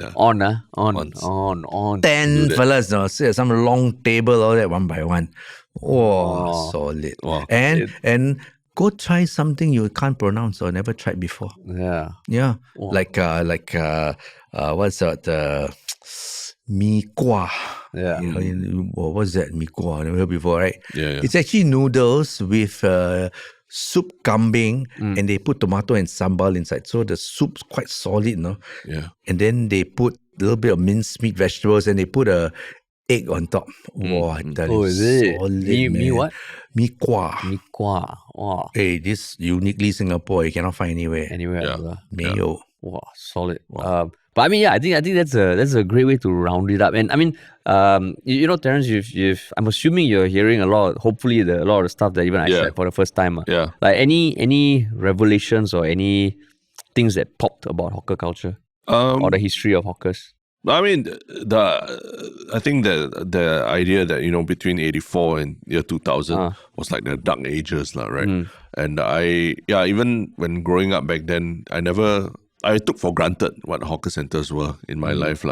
Speaker 3: 10 fellas, no, say some long table, all that one by one. Oh, solid.
Speaker 2: Wow.
Speaker 3: And go try something you can't pronounce or never tried before.
Speaker 1: Yeah.
Speaker 3: Yeah, like what's that? Mee kuah.
Speaker 1: Yeah.
Speaker 3: What's that? Mee kuah. Never heard before, right?
Speaker 2: Yeah.
Speaker 3: It's actually noodles with soup kambing, and they put tomato and sambal inside. So the soup's quite solid, no?
Speaker 2: Yeah.
Speaker 3: And then they put a little bit of minced meat, vegetables, and they put a egg on top. Wow, I tell you,
Speaker 1: is it?
Speaker 3: solid,
Speaker 1: Mee
Speaker 3: man.
Speaker 1: what?
Speaker 3: Mee kuah.
Speaker 1: Mee kuah. Wow.
Speaker 3: Hey, this uniquely Singapore. You cannot find anywhere.
Speaker 1: Anywhere
Speaker 2: Yeah.
Speaker 1: else.
Speaker 3: Mayo.
Speaker 1: Wow, solid. But I mean, I think that's a great way to round it up. And I mean, Terence, I'm assuming you're hearing a lot. Hopefully, a lot of the stuff that even I shared for the first time.
Speaker 2: Yeah.
Speaker 1: Like any revelations or any things that popped about hawker culture or the history of hawkers.
Speaker 2: I mean, I think the idea that between 84 and year 2000 was like the dark ages, right? And even when growing up back then, I took for granted what hawker centers were in my life,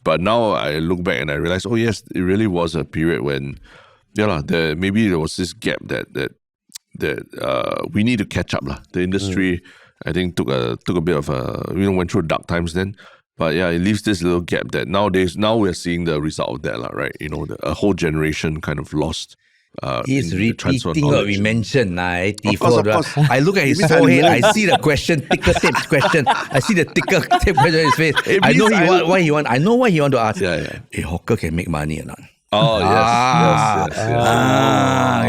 Speaker 2: But now I look back and I realize, oh yes, it really was a period when, maybe there was this gap that we need to catch up, The industry, I think, took a bit of went through dark times then. But yeah, it leaves this little gap that now we're seeing the result of that, right? A whole generation kind of lost.
Speaker 3: He's
Speaker 2: in the transfer of
Speaker 3: repeating what we
Speaker 2: knowledge.
Speaker 3: mentioned.
Speaker 2: Of course.
Speaker 3: I look at his forehead. I see the ticker tape question. I see the ticker tape question in his face. I know why he want. I know why he want to ask.
Speaker 2: Yeah.
Speaker 3: A hawker can make money or not?
Speaker 2: Oh yes.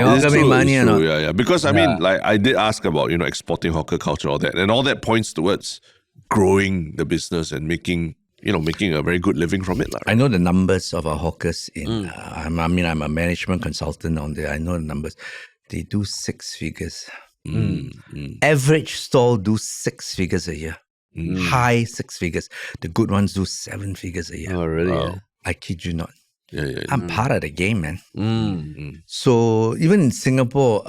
Speaker 3: Hawker make money or not?
Speaker 2: Yeah. Because I mean, like I did ask about exporting hawker culture, all that, and all that points towards growing the business and making a very good living from it, right?
Speaker 3: I know the numbers of our hawkers in. I'm a management consultant on there. I know the numbers. They do 6 figures. Average stall do 6 figures a year. High 6 figures. The good ones do 7 figures a year.
Speaker 1: Oh, really?
Speaker 2: Wow.
Speaker 3: I kid you not.
Speaker 2: Yeah.
Speaker 3: I'm part of the game, man. So even in Singapore,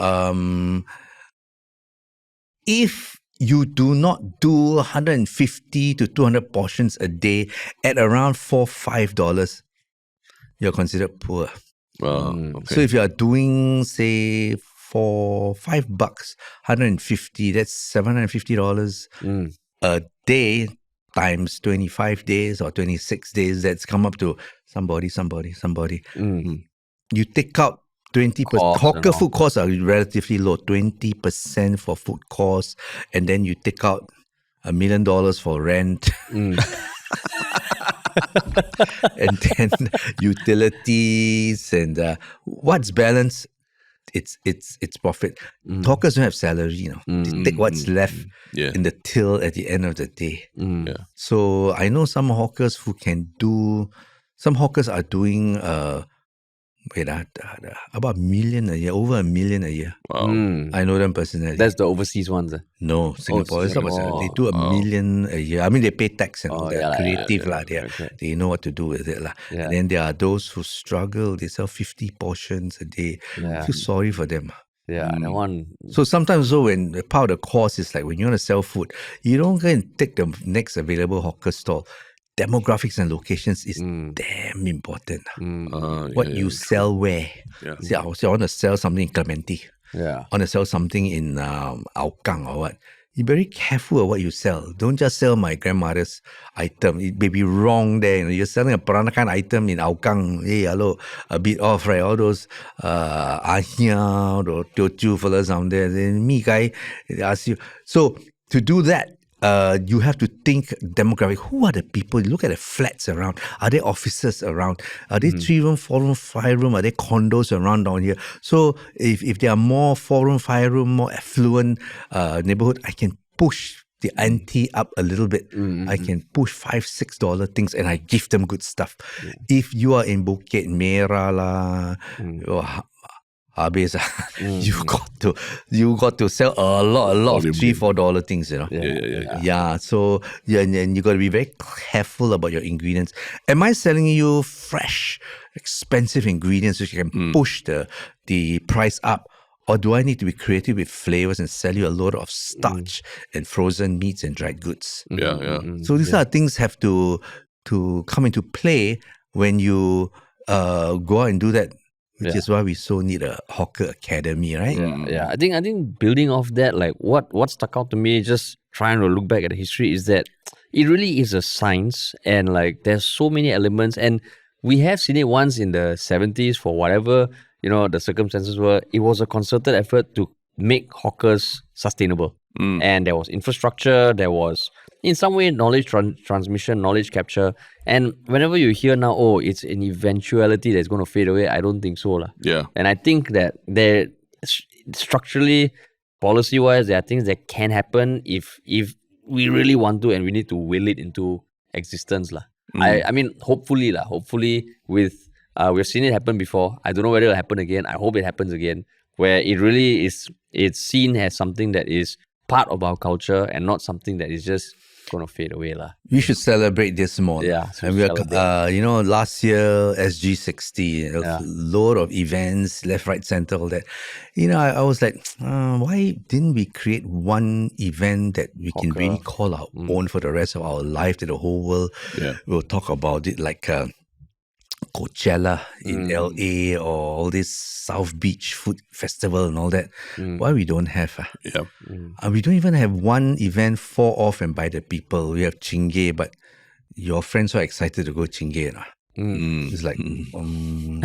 Speaker 3: if you do not do 150 to 200 portions a day at around $4-5, you're considered poor.
Speaker 2: Okay.
Speaker 3: So if you are doing, say, for $5, 150, that's $750 a day times 25 days or 26 days. That's come up to somebody. You take out 20%.
Speaker 1: Costs and
Speaker 3: Hawker
Speaker 1: all.
Speaker 3: food costs are relatively low, 20% for food costs, and then you take out $1 million for rent. And then utilities and what's balanced, it's profit. Hawkers don't have salary, They take what's left
Speaker 2: Yeah.
Speaker 3: in the till at the end of the day.
Speaker 2: Yeah.
Speaker 3: So I know some hawkers who can do. Some hawkers are doing about $1 million a year, over $1 million a year.
Speaker 2: Wow.
Speaker 3: I know them personally.
Speaker 1: That's the overseas ones.
Speaker 3: No, Singapore. It's not about
Speaker 1: Singapore.
Speaker 3: they do $1 million a year. I mean, they pay tax and all that.
Speaker 1: yeah lah,
Speaker 3: Creative lah.
Speaker 1: okay.
Speaker 3: They know what to do with it lah.
Speaker 1: Yeah.
Speaker 3: And then there are those who struggle. They sell 50 portions a day.
Speaker 1: Yeah.
Speaker 3: I feel sorry for them.
Speaker 1: Yeah, that one.
Speaker 3: So sometimes though, when the part of the course is like when you want to sell food, you don't go and take the next available hawker stall. Demographics and locations is damn important. What you sell where.
Speaker 2: Yeah.
Speaker 3: See, I want to sell something in Clementi.
Speaker 1: Yeah.
Speaker 3: I want to sell something in Hougang or what. You be very careful of what you sell. Don't just sell my grandmother's item. It may be wrong there. You're selling a Peranakan item in Hougang. Hey, hello, a bit off, right? All those Ahia or Teochew fellas down there. Then me guy, they ask you. So to do that, you have to think demographic. Who are the people? You look at the flats around. Are there offices around? Are there 3-room, 4-room, 5-room? Are there condos around down here? So if there are more 4-room, 5-room, more affluent neighborhood, I can push the ante up a little bit. I can push $5-6 things and I give them good stuff. If you are in Bukit Merah lah, habis you got to sell a lot of $3-4 things, Yeah. So and you got to be very careful about your ingredients. Am I selling you fresh, expensive ingredients which can push the price up? Or do I need to be creative with flavors and sell you a load of starch and frozen meats and dried goods?
Speaker 2: Yeah.
Speaker 3: So these are things have to come into play when you go out and do that. Which is why we so need a hawker academy, right?
Speaker 1: Yeah. I think building off that, like what stuck out to me, just trying to look back at the history, is that it really is a science, and like there's so many elements, and we have seen it once in the 70s for whatever the circumstances were. It was a concerted effort to make hawkers sustainable, and there was infrastructure, there was in some way knowledge transmission, knowledge capture. And whenever you hear now, oh, it's an eventuality that's going to fade away, I don't think so lah.
Speaker 2: Yeah.
Speaker 1: And I think that there structurally, policy wise, there are things that can happen if we really want to, and we need to will it into existence lah. I mean, hopefully with we've seen it happen before. I don't know whether it'll happen again. I hope it happens again, where it really is, it's seen as something that is part of our culture and not something that is just going to fade away lah.
Speaker 3: We should celebrate this more.
Speaker 1: Yeah,
Speaker 3: and we are, last year SG60, a load of events, left, right, center, all that. I was like, why didn't we create one event that we can really call our own for the rest of our life, that the whole world will talk about it, like Coachella in LA, or all this South Beach food festival and all that. Why we don't have? We don't even have one event for off and by the people. We have Chingay, but your friends are excited to go Chingay. It's like, and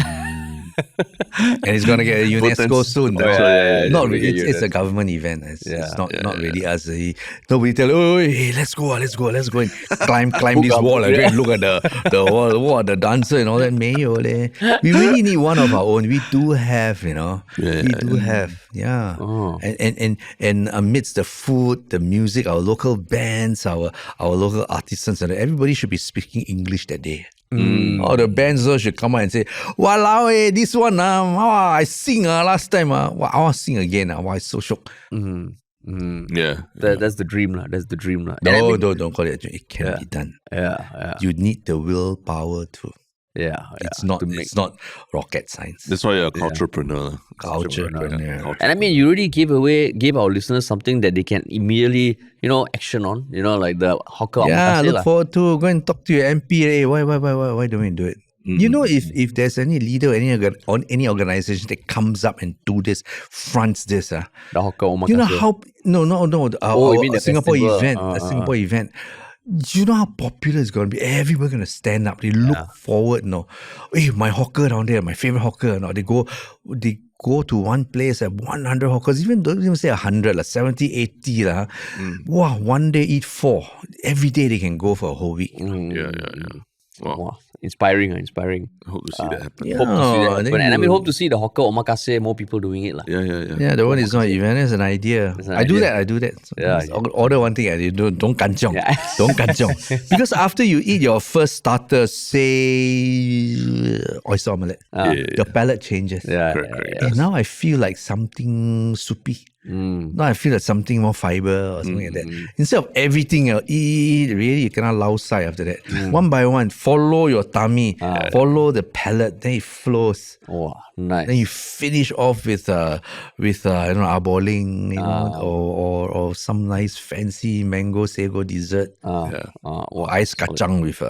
Speaker 3: it's gonna get a Unesco soon. Not really. It's a government event. It's not really us. Nobody tell, oh, hey, let's go and climb this wall and go and look at the wall, the dancer and all that. We really need one of our own. We do have, we do have. And amidst the food, the music, our local bands, our local artisans, and everybody should be speaking English that day. Or the bands should come out and say, "Walao, this one, I sing last time, I want to sing again. It's so shocked."
Speaker 1: That's the dream lah. That's the dream lah.
Speaker 3: No, don't call it a dream. It can be done. You need the willpower to. It's not rocket science.
Speaker 2: That's why you're a culturepreneur.
Speaker 3: Culturepreneur.
Speaker 1: And I mean, you already gave our listeners something that they can immediately, action on. Like the Hawker Omakase.
Speaker 3: Look forward to go and talk to your MP. Hey, why don't we do it? You know, if there's any leader, any organization that comes up and fronts this,
Speaker 1: The Hawker Omakase.
Speaker 3: you know how
Speaker 1: you mean the
Speaker 3: Singapore
Speaker 1: festival?
Speaker 3: event, a Singapore event. You know how popular it's going to be. Everybody's going to stand up. They look forward. No, hey, my hawker down there, my favorite hawker. No, they go to one place at 100 hawkers. Don't even say 100, like 70, 80 lah. Wow, one day eat 4. Every day they can go for a whole week.
Speaker 2: Yeah.
Speaker 1: Wow. Inspiring.
Speaker 2: I hope to see that happen.
Speaker 3: Yeah.
Speaker 1: Hope to see that happen. And I mean,
Speaker 3: you-
Speaker 1: hope to see the Hawker Omakase, more people doing it.
Speaker 2: Yeah.
Speaker 3: Yeah, the one is not event, it's an idea.
Speaker 1: an
Speaker 3: I do
Speaker 1: idea.
Speaker 3: that. So
Speaker 1: Yeah.
Speaker 3: just order one thing and you don't kanchiong.
Speaker 1: Yeah.
Speaker 3: Don't kanchiong. Because after you eat your first starter, say oyster omelette, your palate changes.
Speaker 1: Yeah.
Speaker 2: Correct.
Speaker 3: And now I feel like something soupy. Now I feel like something more fiber or something like that. Instead of everything you eat, really you cannot lao sai after that. One by one, follow your tummy, follow the palate, then it flows.
Speaker 1: Wow, nice.
Speaker 3: Then you finish off with arboling, or some nice fancy mango sago dessert,
Speaker 1: wow,
Speaker 3: ice kacang with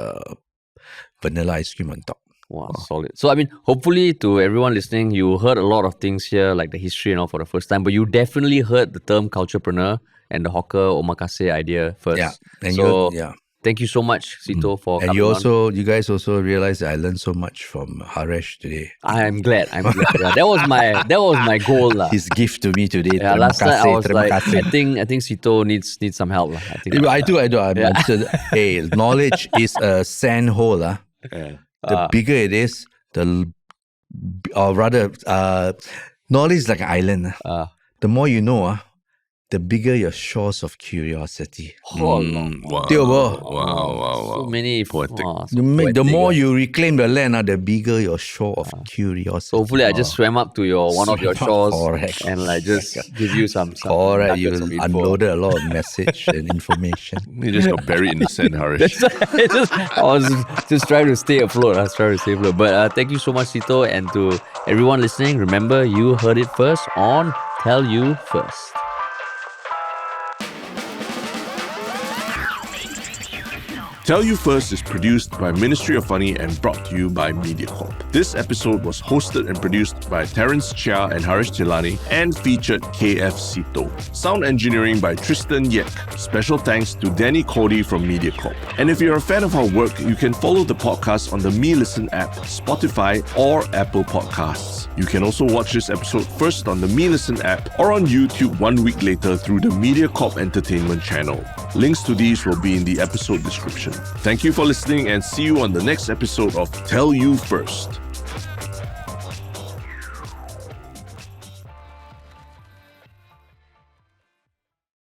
Speaker 3: vanilla ice cream on top.
Speaker 1: Wow, solid. So, I mean, hopefully to everyone listening, you heard a lot of things here, like the history and all for the first time, but you definitely heard the term culturepreneur and the Hawker Omakase idea first.
Speaker 3: Yeah, and
Speaker 1: so,
Speaker 3: yeah.
Speaker 1: thank you so much, Seetoh, for
Speaker 3: And
Speaker 1: coming on.
Speaker 3: you guys also realized that I learned so much from Haresh today.
Speaker 1: I'm glad. Yeah, that was my goal.
Speaker 3: His gift to me today.
Speaker 1: Yeah, last night I was
Speaker 3: terima
Speaker 1: like,
Speaker 3: kasih.
Speaker 1: I think Seetoh needs some help. I think.
Speaker 3: I do. Hey, knowledge is a sand hole. The bigger it is, knowledge is like an island. The more you know, the bigger your shores of curiosity.
Speaker 2: Wow.
Speaker 1: So many
Speaker 2: Poetic.
Speaker 3: The more you reclaim the land, the bigger your shore of curiosity.
Speaker 1: So hopefully I just swam up to one of your shores
Speaker 3: Correct.
Speaker 1: and like just give you some
Speaker 3: Correct, you
Speaker 1: nuggets of info.
Speaker 3: unloaded a lot of message and information.
Speaker 2: You just got buried in the sand, Haresh.
Speaker 1: I was just trying to stay afloat. But thank you so much, Seetoh, and to everyone listening. Remember, you heard it first on Tell You First.
Speaker 2: Tell You First is produced by Ministry of Funny and brought to you by Mediacorp. This episode was hosted and produced by Terence, Chia and Haresh Tilani and featured Kf Seetoh. Sound engineering by Tristen, Yeak. Special thanks to Koordi from Mediacorp. And if you're a fan of our work, you can follow the podcast on the MeListen app, Spotify or Apple Podcasts. You can also watch this episode first on the MeListen app or on YouTube 1 week later through the Mediacorp Entertainment channel. Links to these will be in the episode description. Thank you for listening and see you on the next episode of Tell You First.